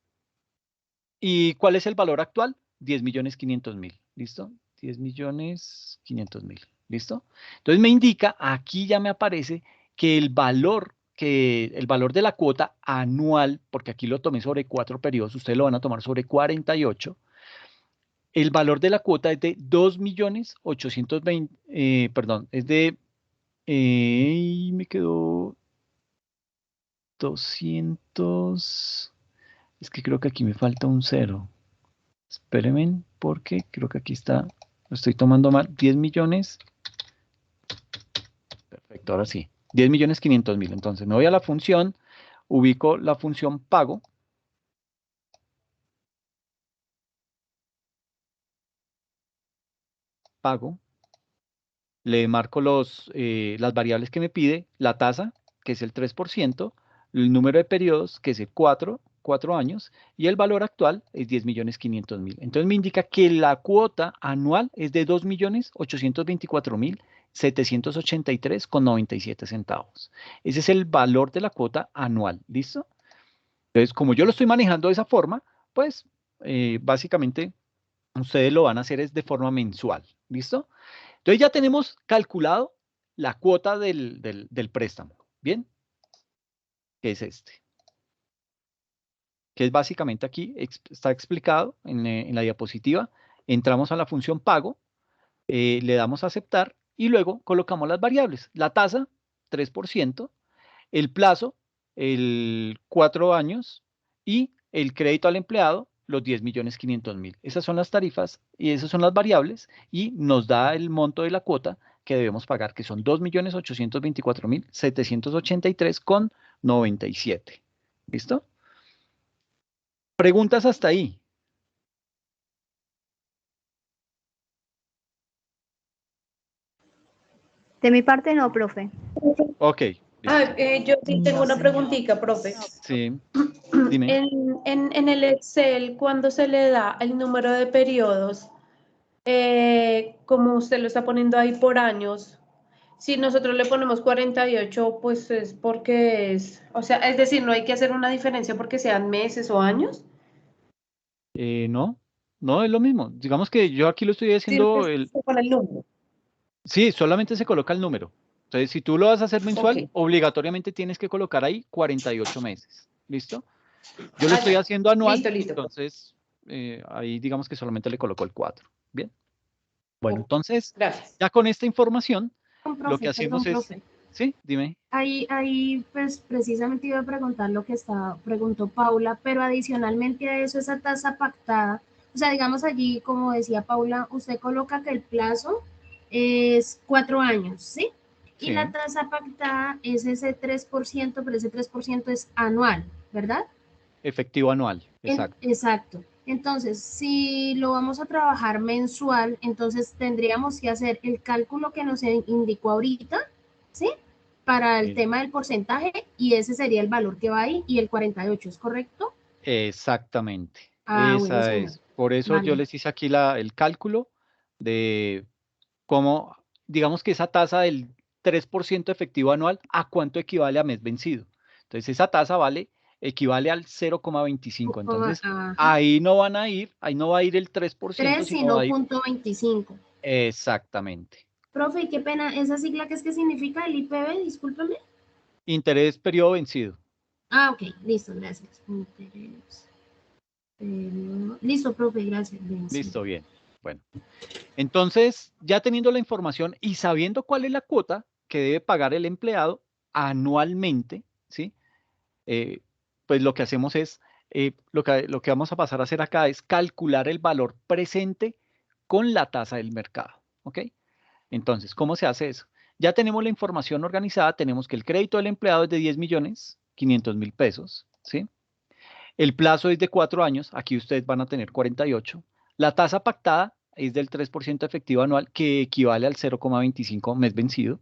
¿Y cuál es el valor actual? 10.500.000. ¿Listo? 10.500.000. ¿Listo? Entonces me indica, aquí ya me aparece que el valor de la cuota anual, porque aquí lo tomé sobre 4 periodos, ustedes lo van a tomar sobre 48. El valor de la cuota es de 2.820.000, perdón, es de, me quedó 200, es que creo que aquí me falta un 0. Espérenme, porque creo que aquí está, lo estoy tomando mal, 10 millones. Perfecto, ahora sí, 10.500.000. Entonces me voy a la función, ubico la función pago. Pago. Le marco las variables que me pide, la tasa, que es el 3%, el número de periodos, que es el 4 años, y el valor actual es 10.500.000. Entonces me indica que la cuota anual es de 2.824.783,97 centavos. Ese es el valor de la cuota anual, ¿listo? Entonces, como yo lo estoy manejando de esa forma, pues básicamente ustedes lo van a hacer es de forma mensual, ¿listo? Entonces ya tenemos calculado la cuota del préstamo, ¿bien? Que es este. Que es básicamente aquí, está explicado en la diapositiva. Entramos a la función pago, le damos a aceptar y luego colocamos las variables. La tasa, 3%, el plazo, el 4 años y el crédito al empleado, los 10.500.000. Esas son las tarifas y esas son las variables y nos da el monto de la cuota que debemos pagar, que son 2.824.783,97. ¿Listo? Preguntas hasta ahí. De mi parte no, profe. Ok. Yo sí tengo una preguntita, profe. Sí, dime. En el Excel, cuando se le da el número de periodos, como usted lo está poniendo ahí por años, si nosotros le ponemos 48, pues es porque o sea, es decir, no hay que hacer una diferencia porque sean meses o años. No, no es lo mismo. Digamos que yo aquí lo estoy haciendo, Se pone el número. sí, solamente se coloca el número. Entonces, si tú lo vas a hacer mensual, Ok. obligatoriamente tienes que colocar ahí 48 meses. ¿Listo? Yo lo estoy haciendo anual, Listo. entonces ahí digamos que solamente le coloco el 4. Bien. Bueno, entonces, Gracias. ya con esta información, lo que Profe, hacemos perdón, es... profe. Sí, dime. Ahí, pues precisamente iba a preguntar lo que preguntó Paula, pero adicionalmente a eso, esa tasa pactada, o sea, digamos allí, como decía Paula, usted coloca que el plazo es 4 años, ¿sí? Y Sí, la tasa pactada es ese 3%, pero ese 3% es anual, ¿verdad? efectivo anual, exacto. Exacto. Entonces, si lo vamos a trabajar mensual, entonces tendríamos que hacer el cálculo que nos indicó ahorita, ¿sí? Para el tema del porcentaje y ese sería el valor que va ahí y el 48, ¿es correcto? Exactamente. Ah, Esa buenísimo. es. Por eso yo Vale. les hice aquí el cálculo de cómo, digamos que esa tasa del 3% efectivo anual, ¿a cuánto equivale a mes vencido? Entonces, esa tasa vale equivale al 0,25. Entonces, Ajá. ahí no van a ir, ahí no va a ir el 3%, 3, sino sino va a ir 0.25. exactamente. Profe, y qué pena, ¿esa sigla qué es que significa el IPV? Discúlpeme. Interés periodo vencido. Ah, ok, listo, gracias. Interés, periodo. Listo, profe, gracias. Bien, sí. Listo, bien. Bueno, entonces, ya teniendo la información y sabiendo cuál es la cuota que debe pagar el empleado anualmente, ¿sí? Pues lo que hacemos es, lo que vamos a pasar a hacer acá es calcular el valor presente con la tasa del mercado, ¿ok? Entonces, ¿cómo se hace eso? Ya tenemos la información organizada, tenemos que el crédito del empleado es de 10.500.000 pesos, ¿sí? El plazo es de 4 años, aquí ustedes van a tener 48. La tasa pactada es del 3% efectivo anual, que equivale al 0,25 mes vencido.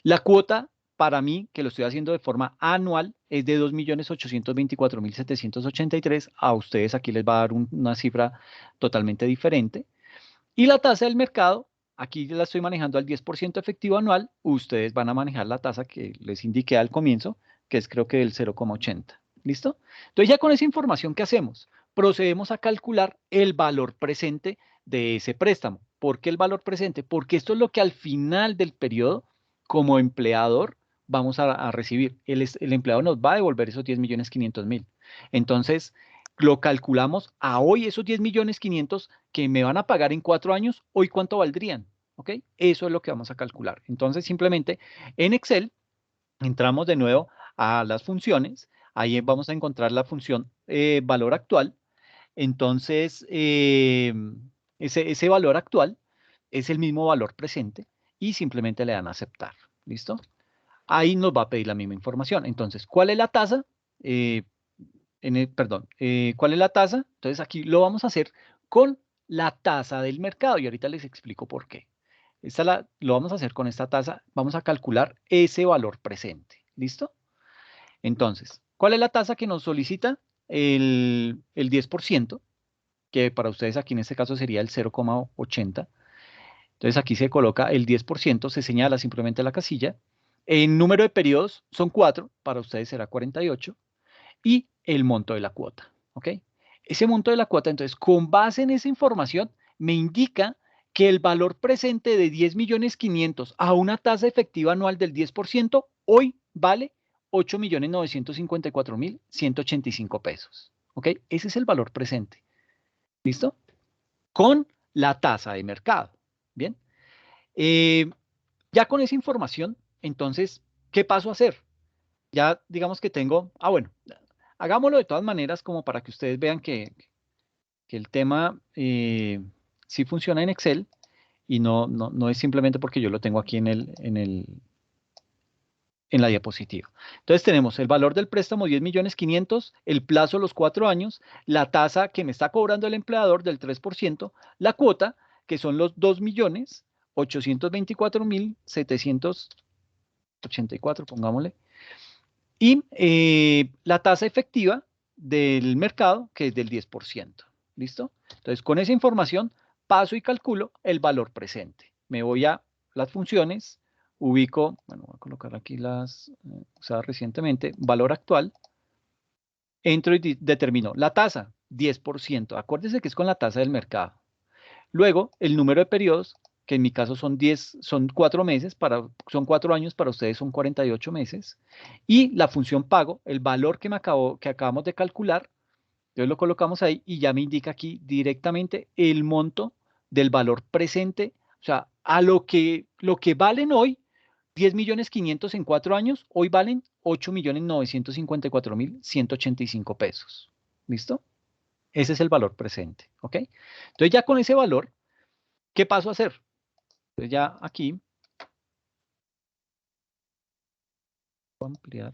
La cuota, para mí, que lo estoy haciendo de forma anual, es de 2.824.783. A ustedes aquí les va a dar una cifra totalmente diferente. Y la tasa del mercado, aquí la estoy manejando al 10% efectivo anual. Ustedes van a manejar la tasa que les indiqué al comienzo, que es creo que del 0,80. ¿Listo? Entonces ya con esa información, ¿qué hacemos? Procedemos a calcular el valor presente de ese préstamo. ¿Por qué el valor presente? Porque esto es lo que al final del periodo, como empleador, vamos a recibir. El empleado nos va a devolver esos 10.500.000. Entonces, lo calculamos a hoy, esos 10.500.000 que me van a pagar en 4 años, hoy cuánto valdrían. ¿Ok? Eso es lo que vamos a calcular. Entonces, simplemente en Excel entramos de nuevo a las funciones. Ahí vamos a encontrar la función valor actual. Entonces, ese valor actual es el mismo valor presente y simplemente le dan a aceptar. ¿Listo? Ahí nos va a pedir la misma información. Entonces, ¿cuál es la tasa? Perdón, ¿cuál es la tasa? Entonces, aquí lo vamos a hacer con la tasa del mercado y ahorita les explico por qué. Lo vamos a hacer con esta tasa. Vamos a calcular ese valor presente. ¿Listo? Entonces, ¿cuál es la tasa que nos solicita? El 10%, que para ustedes aquí en este caso sería el 0,80. Entonces aquí se coloca el 10%, se señala simplemente la casilla. En número de periodos son 4, para ustedes será 48. Y el monto de la cuota. ¿Ok? Ese monto de la cuota, entonces, con base en esa información, me indica que el valor presente de 10.500.000 a una tasa efectiva anual del 10%, hoy vale 8.954.185 pesos. ¿Ok? Ese es el valor presente. ¿Listo? Con la tasa de mercado. Bien. Ya con esa información, entonces, ¿qué paso a hacer? Ya digamos que tengo, bueno, hagámoslo de todas maneras como para que ustedes vean que el tema sí funciona en Excel y no es simplemente porque yo lo tengo aquí en la diapositiva. Entonces tenemos el valor del préstamo 10.500.000, el plazo los 4 años, la tasa que me está cobrando el empleador del 3%, la cuota que son los 2.824.784, pongámosle, y la tasa efectiva del mercado, que es del 10%. ¿Listo? Entonces, con esa información, paso y calculo el valor presente. Me voy a las funciones, ubico, bueno, voy a colocar aquí las usadas recientemente, valor actual, entro y determino la tasa, 10%. Acuérdense que es con la tasa del mercado. Luego, el número de periodos, que en mi caso son 4 meses, son 4 años, para ustedes son 48 meses. Y la función pago, el valor que acabamos de calcular, entonces lo colocamos ahí y ya me indica aquí directamente el monto del valor presente, o sea, a lo que valen hoy, 10.500.000 en 4 años, hoy valen 8.954.185 pesos. ¿Listo? Ese es el valor presente, ¿ok? Entonces ya con ese valor, ¿qué paso a hacer? Entonces ya aquí, voy a ampliar.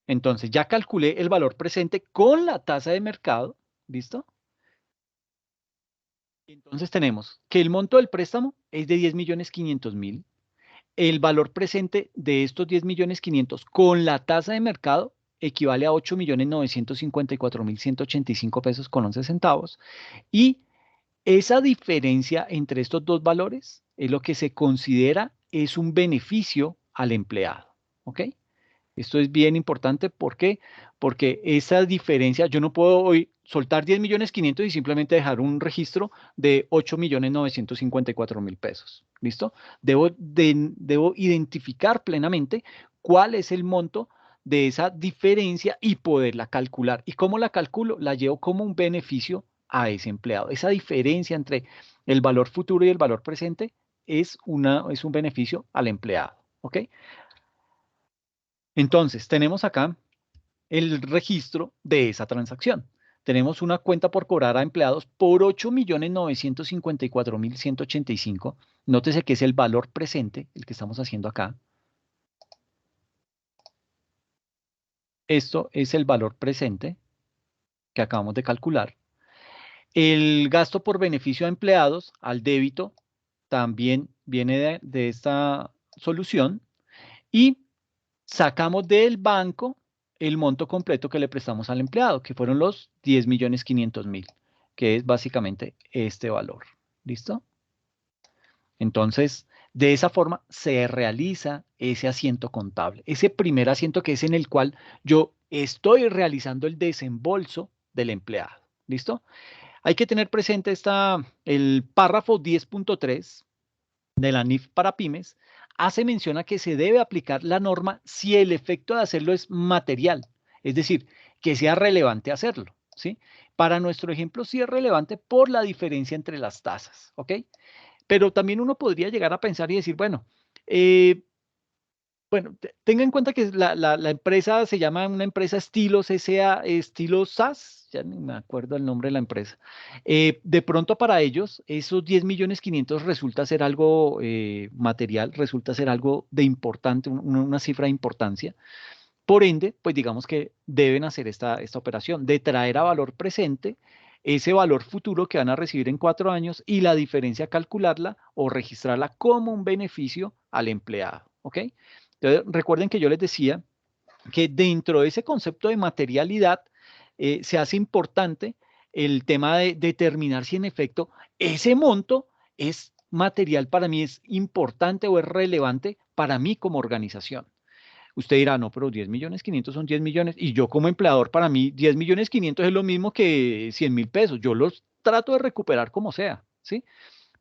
Entonces ya calculé el valor presente con la tasa de mercado, ¿listo? Entonces tenemos que el monto del préstamo es de 10.500.000. El valor presente de estos 10.500.000 con la tasa de mercado equivale a 8.954.185 pesos con 11 centavos. Y esa diferencia entre estos dos valores es lo que se considera es un beneficio al empleado. ¿Ok? Esto es bien importante. ¿Por qué? Porque esa diferencia, yo no puedo hoy soltar 10.500.000 y simplemente dejar un registro de 8.954.000 pesos. ¿Listo? Debo identificar plenamente cuál es el monto de esa diferencia y poderla calcular. ¿Y cómo la calculo? La llevo como un beneficio a ese empleado. Esa diferencia entre el valor futuro y el valor presente es un beneficio al empleado. ¿Ok? Entonces, tenemos acá el registro de esa transacción. Tenemos una cuenta por cobrar a empleados por 8.954.185. Nótese que es el valor presente, el que estamos haciendo acá. Esto es el valor presente que acabamos de calcular. El gasto por beneficio a empleados al débito también viene de esta solución. Y sacamos del banco el monto completo que le prestamos al empleado, que fueron los 10.500.000, que es básicamente este valor. ¿Listo? Entonces, de esa forma se realiza ese asiento contable, ese primer asiento que es en el cual yo estoy realizando el desembolso del empleado. ¿Listo? Hay que tener presente el párrafo 10.3 de la NIF para pymes, hace mención a que se debe aplicar la norma si el efecto de hacerlo es material, es decir, que sea relevante hacerlo, ¿sí? Para nuestro ejemplo sí es relevante por la diferencia entre las tasas, ¿ok? Pero también uno podría llegar a pensar y decir, bueno, tenga en cuenta que la empresa se llama una empresa Estilos S.A., Estilos SAS, ya ni me acuerdo el nombre de la empresa. De pronto para ellos, esos 10.500.000 resulta ser algo material, resulta ser algo de importante, una cifra de importancia. Por ende, pues digamos que deben hacer esta operación de traer a valor presente ese valor futuro que van a recibir en 4 años y la diferencia calcularla o registrarla como un beneficio al empleado, ¿ok? Entonces, recuerden que yo les decía que dentro de ese concepto de materialidad se hace importante el tema de determinar si en efecto ese monto es material para mí, es importante o es relevante para mí como organización. Usted dirá, no, pero 10.500.000 son 10 millones y yo como empleador para mí 10.500.000 es lo mismo que 100.000 pesos. Yo los trato de recuperar como sea, ¿sí?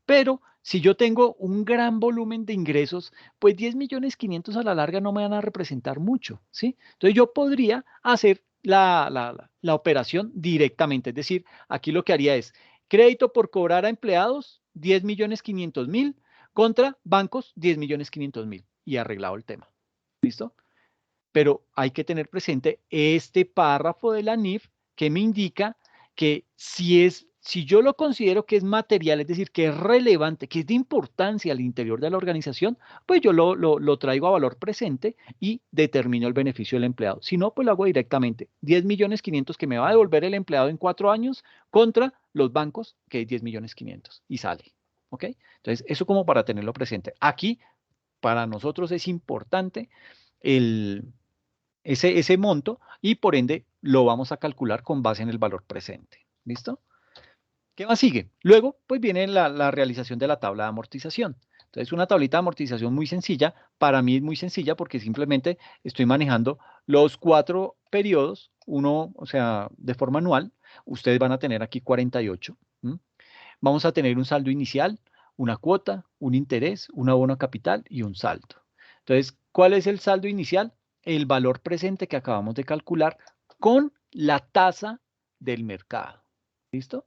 Pero si yo tengo un gran volumen de ingresos, pues 10.500.000 a la larga no me van a representar mucho, ¿sí? Entonces yo podría hacer la operación directamente. Es decir, aquí lo que haría es crédito por cobrar a empleados 10.500.000 contra bancos 10.500.000 y arreglado el tema. ¿Listo? Pero hay que tener presente este párrafo de la NIF que me indica que si yo lo considero que es material, es decir, que es relevante, que es de importancia al interior de la organización, pues yo lo traigo a valor presente y determino el beneficio del empleado. Si no, pues lo hago directamente. 10.500.000 que me va a devolver el empleado en 4 años contra los bancos, que es 10.500.000 y sale. ¿Ok? Entonces, eso como para tenerlo presente. Aquí, para nosotros es importante ese monto y por ende lo vamos a calcular con base en el valor presente. ¿Listo? ¿Qué más sigue? Luego, pues viene la realización de la tabla de amortización. Entonces, una tablita de amortización muy sencilla. Para mí es muy sencilla porque simplemente estoy manejando los 4 periodos, uno, o sea, de forma anual. Ustedes van a tener aquí 48. Vamos a tener un saldo inicial, una cuota, un interés, un abono a capital y un saldo. Entonces, ¿cuál es el saldo inicial? El valor presente que acabamos de calcular con la tasa del mercado. ¿Listo?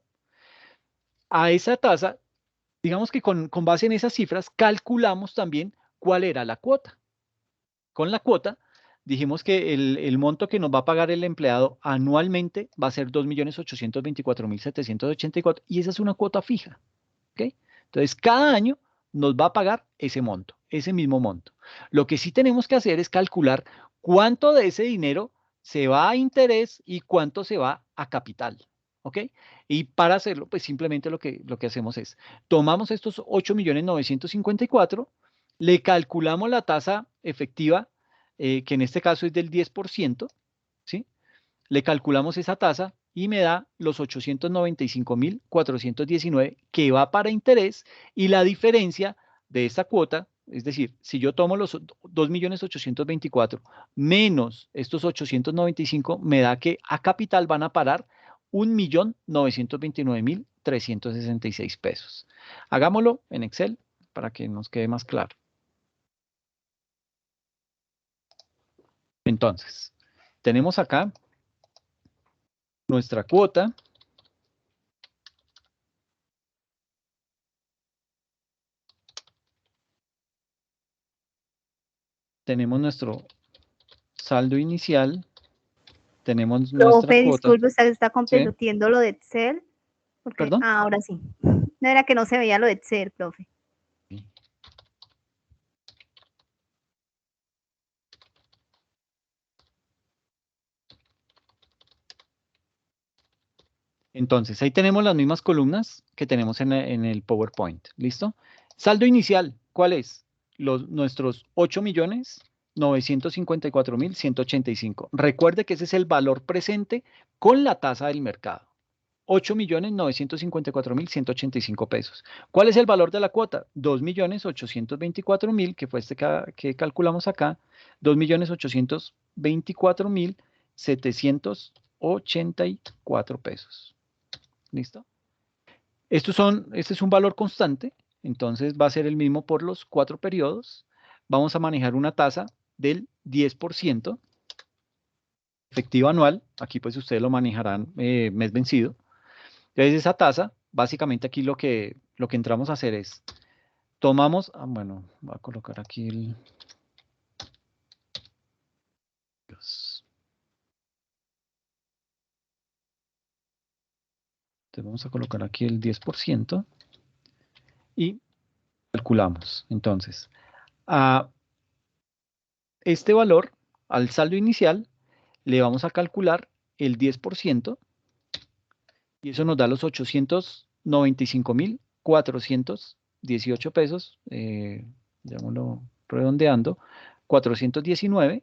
A esa tasa, digamos que con base en esas cifras, calculamos también cuál era la cuota. Con la cuota, dijimos que el monto que nos va a pagar el empleado anualmente va a ser 2.824.784 y esa es una cuota fija. ¿Ok? Entonces, cada año nos va a pagar ese monto, ese mismo monto. Lo que sí tenemos que hacer es calcular cuánto de ese dinero se va a interés y cuánto se va a capital. ¿Ok? Y para hacerlo, pues simplemente lo que hacemos es, tomamos estos 8.954.000, le calculamos la tasa efectiva, que en este caso es del 10%, ¿sí? Le calculamos esa tasa y me da los 895.419 que va para interés y la diferencia de esta cuota Es decir, si yo tomo los 2.824.000 menos estos 895, me da que a capital van a parar 1.929.366 pesos. Hagámoslo en Excel para que nos quede más claro. Entonces, tenemos acá nuestra cuota. Tenemos nuestro saldo inicial. Tenemos nuestra Profe, cuota. disculpe, usted está ¿Sí? compartiendo lo de Excel. Porque, ¿Perdón? ahora sí. No era que no se veía lo de Excel, profe. Entonces, ahí tenemos las mismas columnas que tenemos en el PowerPoint. ¿Listo? Saldo inicial, ¿cuál es? Nuestros 8.954.185. Recuerde que ese es el valor presente con la tasa del mercado. 8.954.185 pesos. ¿Cuál es el valor de la cuota? 2.824.000, que fue que calculamos acá, 2.824.784 pesos. ¿Listo? Este es un valor constante, entonces va a ser el mismo por los 4 periodos. Vamos a manejar una tasa del 10%, efectivo anual. Aquí pues ustedes lo manejarán mes vencido. Entonces esa tasa, básicamente aquí lo que entramos a hacer es, tomamos, bueno, voy a colocar aquí el... Entonces vamos a colocar aquí el 10% y calculamos. Entonces, a este valor, al saldo inicial, le vamos a calcular el 10% y eso nos da los 895.418 pesos, llamémoslo redondeando, 419.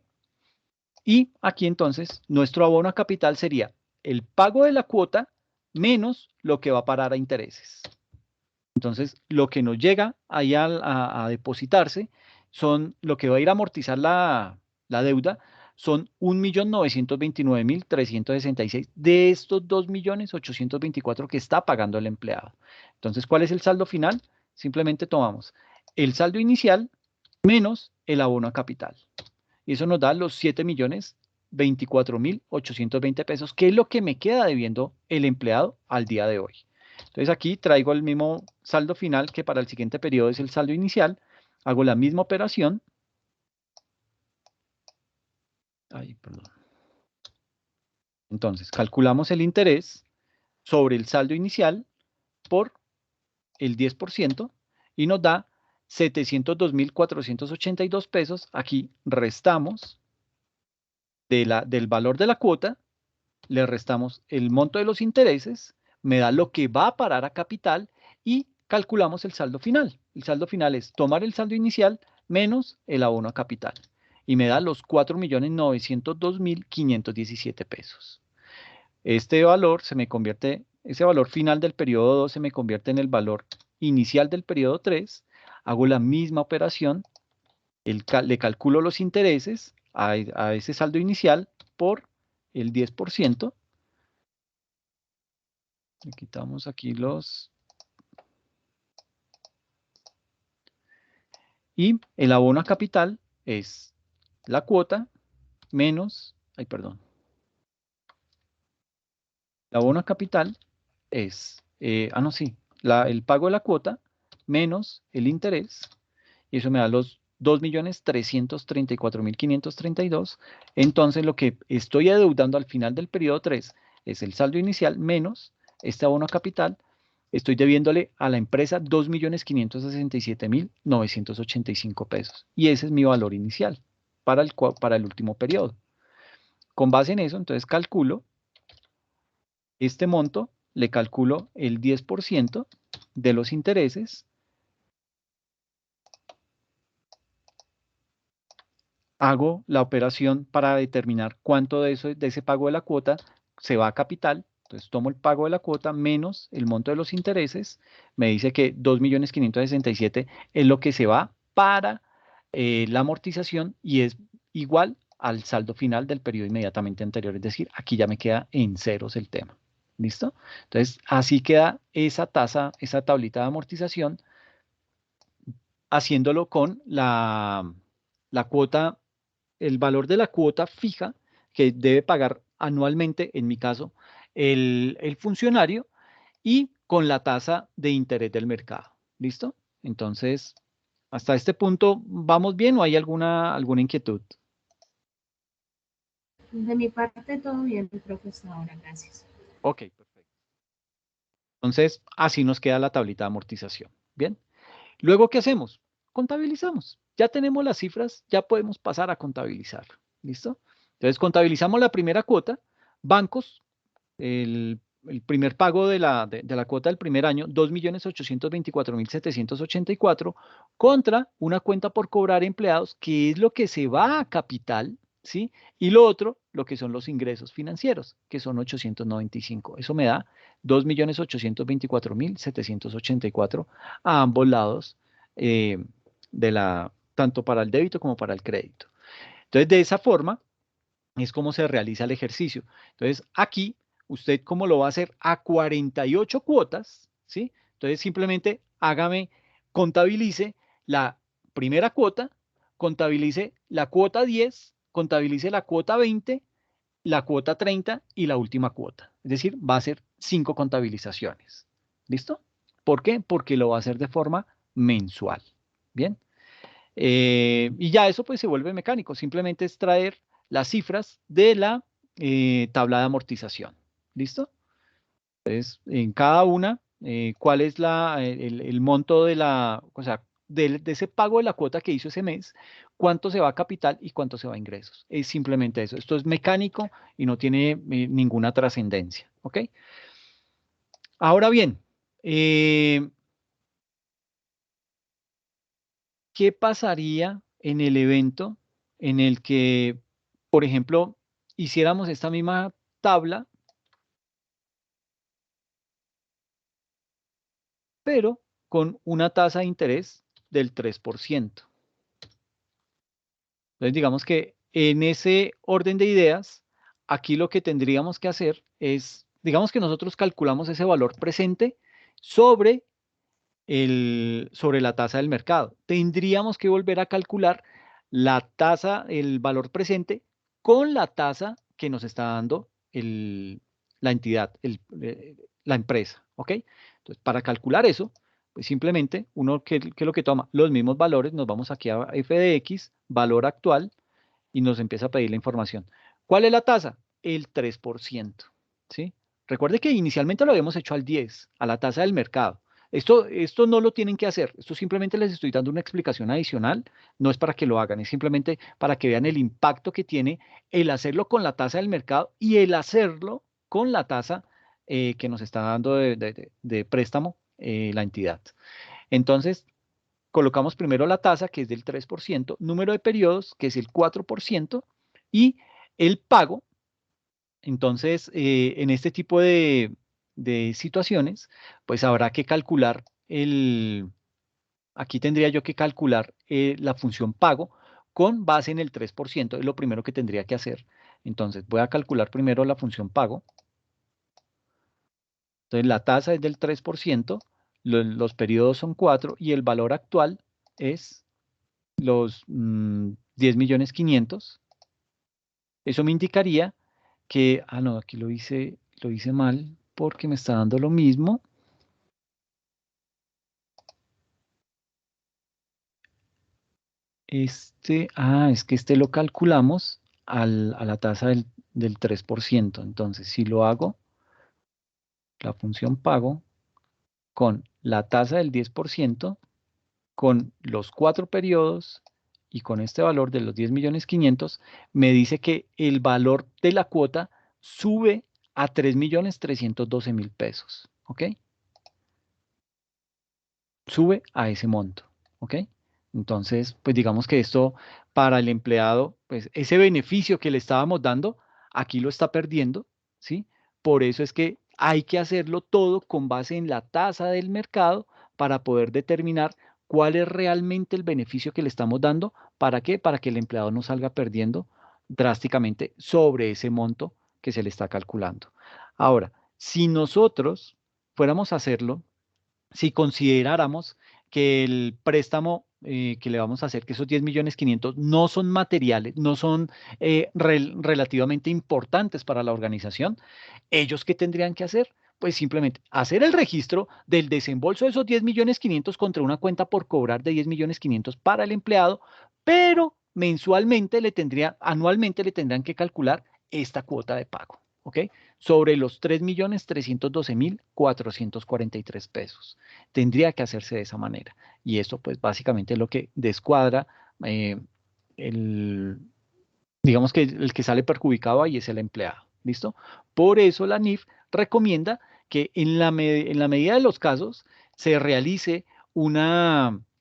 Y aquí entonces nuestro abono a capital sería el pago de la cuota menos lo que va a parar a intereses. Entonces, lo que nos llega ahí a depositarse son lo que va a ir a amortizar la deuda, son 1.929.366 de estos 2.824.000 que está pagando el empleado. Entonces, ¿cuál es el saldo final? Simplemente tomamos el saldo inicial menos el abono a capital. Y eso nos da los 7.024.820 pesos, que es lo que me queda debiendo el empleado al día de hoy. Entonces aquí traigo el mismo saldo final que para el siguiente periodo es el saldo inicial. Hago la misma operación. Ay, perdón. Entonces, calculamos el interés sobre el saldo inicial por el 10% y nos da 702.482 pesos. Aquí restamos del valor de la cuota, le restamos el monto de los intereses, me da lo que va a parar a capital y calculamos el saldo final. El saldo final es tomar el saldo inicial menos el abono a capital y me da los 4.902.517 pesos. Este valor se me convierte, ese valor final del periodo 2 se me convierte en el valor inicial del periodo 3, hago la misma operación, le calculo los intereses a ese saldo inicial por el 10%. Le quitamos aquí los... Y el abono a capital es la cuota menos... Ay, perdón. El abono a capital es... no, sí. El pago de la cuota menos el interés. Y eso me da los 2.334.532. Entonces, lo que estoy adeudando al final del periodo 3 es el saldo inicial menos este abono a capital. Estoy debiéndole a la empresa 2.567.985 pesos. Y ese es mi valor inicial para el último periodo. Con base en eso, entonces calculo este monto, le calculo el 10% de los intereses. Hago la operación para determinar cuánto de ese pago de la cuota se va a capital. Entonces tomo el pago de la cuota menos el monto de los intereses. Me dice que 2.567.000 es lo que se va para la amortización y es igual al saldo final del periodo inmediatamente anterior. Es decir, aquí ya me queda en ceros el tema. ¿Listo? Entonces, así queda esa tasa, esa tablita de amortización, haciéndolo con la cuota, el valor de la cuota fija que debe pagar anualmente, en mi caso, el funcionario, y con la tasa de interés del mercado. ¿Listo? Entonces, hasta este punto, ¿vamos bien o hay alguna inquietud? De mi parte, todo bien, profesor. Ahora, gracias. Ok, perfecto. Entonces, así nos queda la tablita de amortización. Bien. Luego, ¿qué hacemos? Contabilizamos. Ya tenemos las cifras, ya podemos pasar a contabilizar. ¿Listo? Entonces, contabilizamos la primera cuota. Bancos, el primer pago de la cuota del primer año, 2.824.784, contra una cuenta por cobrar empleados, que es lo que se va a capital, ¿sí? Y lo otro, lo que son los ingresos financieros, que son 895. Eso me da 2.824.784 a ambos lados, tanto para el débito como para el crédito. Entonces, de esa forma es como se realiza el ejercicio. Entonces, aquí, usted como lo va a hacer a 48 cuotas, ¿sí? Entonces, simplemente contabilice la primera cuota, contabilice la cuota 10, contabilice la cuota 20, la cuota 30 y la última cuota. Es decir, va a ser 5 contabilizaciones. ¿Listo? ¿Por qué? Porque lo va a hacer de forma mensual. Bien. Y ya eso pues se vuelve mecánico. Simplemente es traer las cifras de la tabla de amortización. ¿Listo? Entonces, en cada una, cuál es el monto de o sea, de ese pago de la cuota que hizo ese mes, cuánto se va a capital y cuánto se va a ingresos. Es simplemente eso. Esto es mecánico y no tiene ninguna trascendencia. ¿Ok? Ahora bien, ¿qué pasaría en el evento en el que, por ejemplo, hiciéramos esta misma tabla, pero con una tasa de interés del 3%? Entonces, digamos que en ese orden de ideas, aquí lo que tendríamos que hacer es, digamos que nosotros calculamos ese valor presente sobre la tasa del mercado. Tendríamos que volver a calcular la tasa, el valor presente, con la tasa que nos está dando la entidad, la empresa. ¿Ok? Entonces, para calcular eso, pues simplemente uno que es lo que toma los mismos valores, nos vamos aquí a f de x, valor actual, y nos empieza a pedir la información. ¿Cuál es la tasa? El 3%. ¿Sí? Recuerde que inicialmente lo habíamos hecho al 10, a la tasa del mercado. Esto no lo tienen que hacer, esto simplemente les estoy dando una explicación adicional, no es para que lo hagan, es simplemente para que vean el impacto que tiene el hacerlo con la tasa del mercado y el hacerlo con la tasa que nos está dando de préstamo la entidad. Entonces, colocamos primero la tasa, que es del 3%, número de periodos, que es el 4%, y el pago. Entonces, en este tipo de situaciones, pues habrá que calcular aquí tendría yo que calcular la función pago con base en el 3%, es lo primero que tendría que hacer. Entonces, voy a calcular primero la función pago. Entonces, la tasa es del 3%, los periodos son 4 y el valor actual es los 10.500.000. Eso me indicaría que, no, aquí lo hice mal porque me está dando lo mismo. Es que este lo calculamos a la tasa del 3%. Entonces, si lo hago, la función pago con la tasa del 10%, con los 4 periodos y con este valor de los 10.500.000, me dice que el valor de la cuota sube a 3.312.000 pesos. ¿Ok? Sube a ese monto. ¿Ok? Entonces, pues digamos que esto para el empleado, pues ese beneficio que le estábamos dando, aquí lo está perdiendo, ¿sí? Por eso es que hay que hacerlo todo con base en la tasa del mercado para poder determinar cuál es realmente el beneficio que le estamos dando. ¿Para qué? Para que el empleado no salga perdiendo drásticamente sobre ese monto que se le está calculando. Ahora, si nosotros fuéramos a hacerlo, si consideráramos que el préstamo que le vamos a hacer, que esos 10.500.000 no son materiales, no son relativamente importantes para la organización, ¿ellos qué tendrían que hacer? Pues simplemente hacer el registro del desembolso de esos 10.500.000 contra una cuenta por cobrar de 10.500.000 para el empleado, pero anualmente le tendrán que calcular esta cuota de pago, ¿ok? Sobre los 3.312.443 pesos. Tendría que hacerse de esa manera. Y esto, pues, básicamente es lo que descuadra digamos que el que sale perjudicado ahí es el empleado. ¿Listo? Por eso la NIF recomienda que en la medida de los casos se realice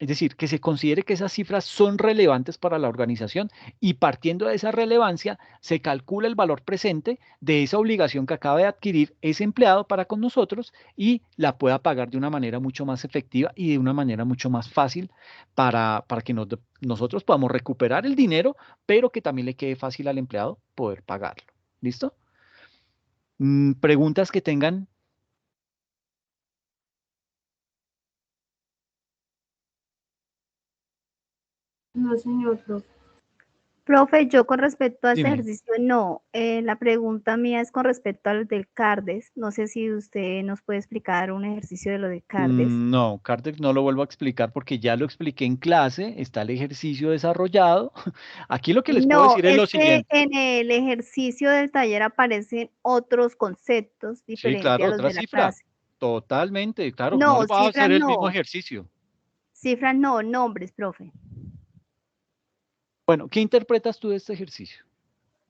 es decir, que se considere que esas cifras son relevantes para la organización y partiendo de esa relevancia se calcula el valor presente de esa obligación que acaba de adquirir ese empleado para con nosotros y la pueda pagar de una manera mucho más efectiva y de una manera mucho más fácil para que nosotros podamos recuperar el dinero, pero que también le quede fácil al empleado poder pagarlo. ¿Listo? ¿Preguntas que tengan? No, señor, profe. Profe, yo con respecto a este Dime. ejercicio, no. La pregunta mía es con respecto a lo del CARDES. No sé si usted nos puede explicar un ejercicio de lo de CARDES. No, Cardex no lo vuelvo a explicar porque ya lo expliqué en clase, está el ejercicio desarrollado. Aquí lo que les puedo No, decir es es lo que siguiente. en el ejercicio del taller aparecen otros conceptos Sí, diferentes claro, a los otra de la cifra. clase. Totalmente, claro, no No, le va a hacer cifras el mismo no. ejercicio. Cifras no, nombres, profe. Bueno, ¿qué interpretas tú de este ejercicio?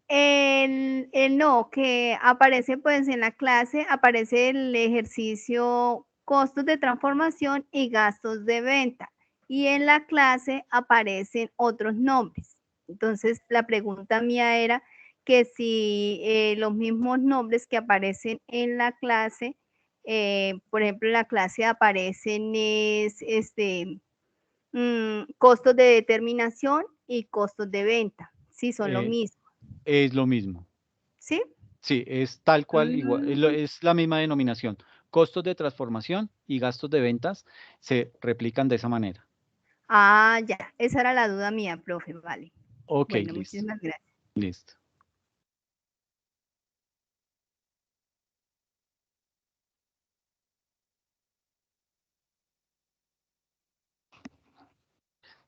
No, que aparece pues en la clase, aparece el ejercicio costos de transformación y gastos de venta. Y en la clase aparecen otros nombres. Entonces, la pregunta mía era que si los mismos nombres que aparecen en la clase, por ejemplo, en la clase aparecen costos de determinación y costos de venta. Sí, son lo mismo. Es lo mismo. ¿Sí? Sí, es tal cual, igual, es la misma denominación. Costos de transformación y gastos de ventas se replican de esa manera. Ah, ya, esa era la duda mía, profe, vale. Ok, Bueno, listo. muchísimas gracias. Listo.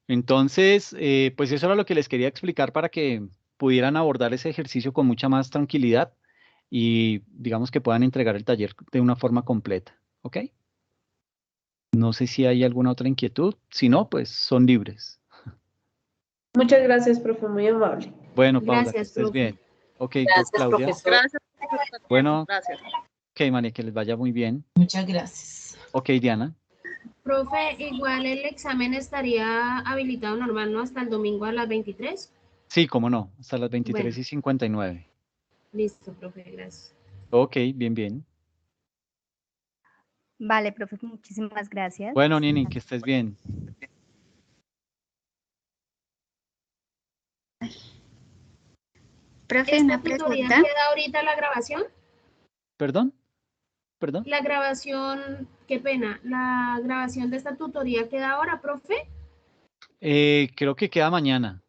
Entonces, pues eso era lo que les quería explicar para que pudieran abordar ese ejercicio con mucha más tranquilidad y digamos que puedan entregar el taller de una forma completa. ¿Ok? No sé si hay alguna otra inquietud. Si no, pues son libres. Muchas gracias, profe, muy amable. Bueno, Paula, que Gracias, estés profe. bien. Ok, Gracias, Claudia. profesor. Gracias, profesor. Bueno, Gracias. ok, María, que les vaya muy bien. Muchas gracias. Ok, Diana. Profe, igual el examen estaría habilitado normal, ¿no? Hasta el domingo a las 23. Sí, cómo no, hasta las Bueno, 23:59. listo, profe, gracias. Ok, bien, bien. Vale, profe, muchísimas gracias. Bueno, Nini, que estés bien. Profe, ¿Esta una tutoría pregunta. queda ahorita la grabación? ¿Perdón? ¿Perdón? La grabación, qué pena, la grabación de esta tutoría queda ahora, profe. Creo que queda mañana.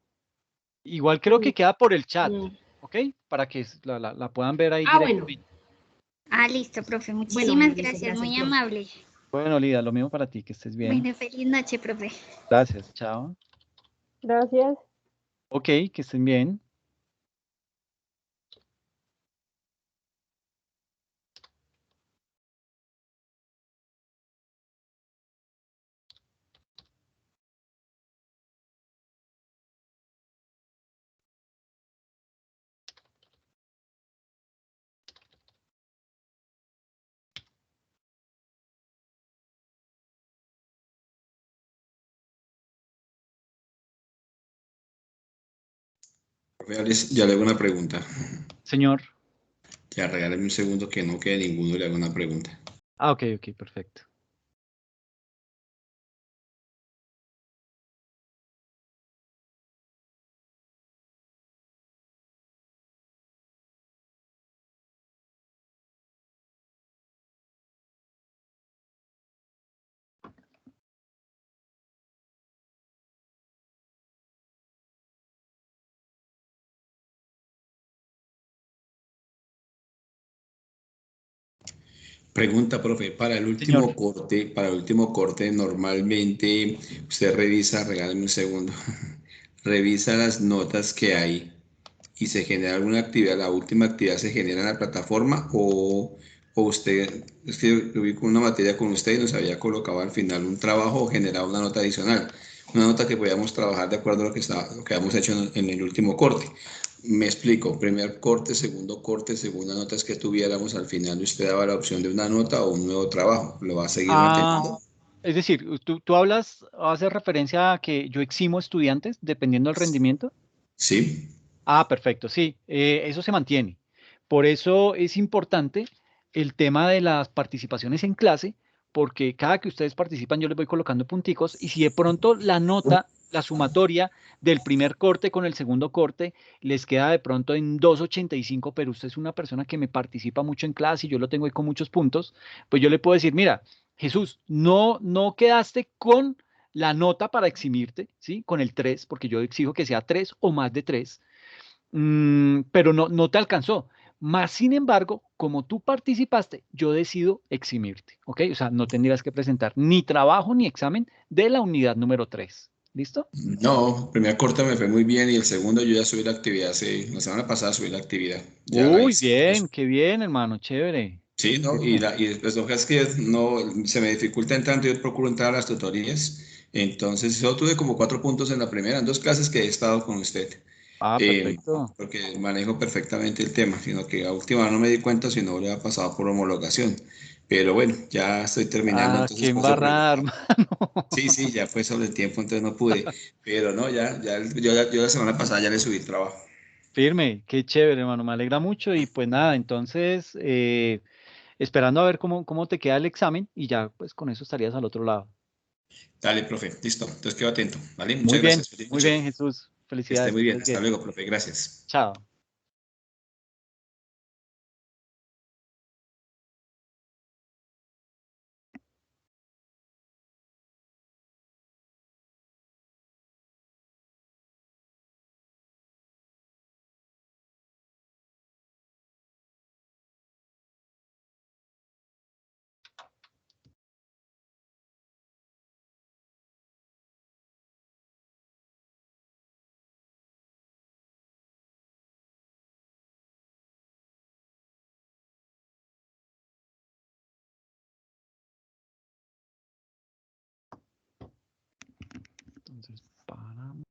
Igual creo que queda por el chat, Mm. ¿ok? Para que la puedan ver ahí Bueno. directamente. Ah, listo, profe. Bueno, Muchísimas listo, gracias, muy profe. amable. Bueno, Lida, lo mismo para ti, que estés bien. Bueno, feliz noche, profe. Gracias, chao. Gracias. Ok, que estén bien. Ya le hago una pregunta. Señor. Ya regálame un segundo que no quede ninguno y le hago una pregunta. Ah, ok, perfecto. Pregunta, profe, Señor. para el último corte, normalmente usted revisa, regálame un segundo, revisa las notas que hay y se genera alguna actividad, la última actividad se genera en la plataforma o usted, es que yo vi con una materia con usted y nos había colocado al final un trabajo o generado una nota adicional, una nota que podíamos trabajar de acuerdo a lo que habíamos hecho en el último corte. Me explico, primer corte, segunda nota es que tuviéramos al final usted daba la opción de una nota o un nuevo trabajo, lo va a seguir manteniendo. Es decir, tú haces referencia a que yo eximo estudiantes dependiendo del rendimiento. Sí, Perfecto, sí, eso se mantiene. Por eso es importante el tema de las participaciones en clase, porque cada que ustedes participan yo les voy colocando punticos y si de pronto la nota, la sumatoria del primer corte con el segundo corte les queda de pronto en 2,85, pero usted es una persona que me participa mucho en clase y yo lo tengo ahí con muchos puntos, pues yo le puedo decir, mira, Jesús, no quedaste con la nota para eximirte, ¿sí? Con el 3, porque yo exijo que sea 3 o más de 3. Pero no te alcanzó. Más sin embargo, como tú participaste, yo decido eximirte, ¿ok? O sea, no tendrías que presentar ni trabajo ni examen de la unidad número 3. ¿Listo? no, el primer corte me fue muy bien y el segundo yo ya subí la actividad, sí, la semana pasada subí la actividad, ya la Uy, hice. bien, qué bien, hermano, chévere. Sí, ¿no? Firme. Y pues lo que es que no, se me dificulta en tanto, yo procuro entrar a las tutorías, entonces solo tuve como 4 puntos en la primera, en 2 clases que he estado con usted, Perfecto. porque manejo perfectamente el tema, sino que a última hora no me di cuenta si no hubiera pasado por homologación, pero bueno, ya estoy terminando, Qué entonces por eso embarrar, pregunto. hermano. Sí, sí, ya fue sobre el tiempo, entonces no pude, pero no, yo la semana pasada ya le subí el trabajo. Firme, qué chévere, hermano, me alegra mucho y pues nada, entonces, esperando a ver cómo te queda el examen y ya pues con eso estarías al otro lado. Dale, profe, listo, entonces quedo atento, ¿vale? Muchas gracias, feliz Muy noche, bien, Jesús. que esté Felicidades, muy que bien, estés hasta bien. luego, profe, gracias. Chao. Entonces, paramos.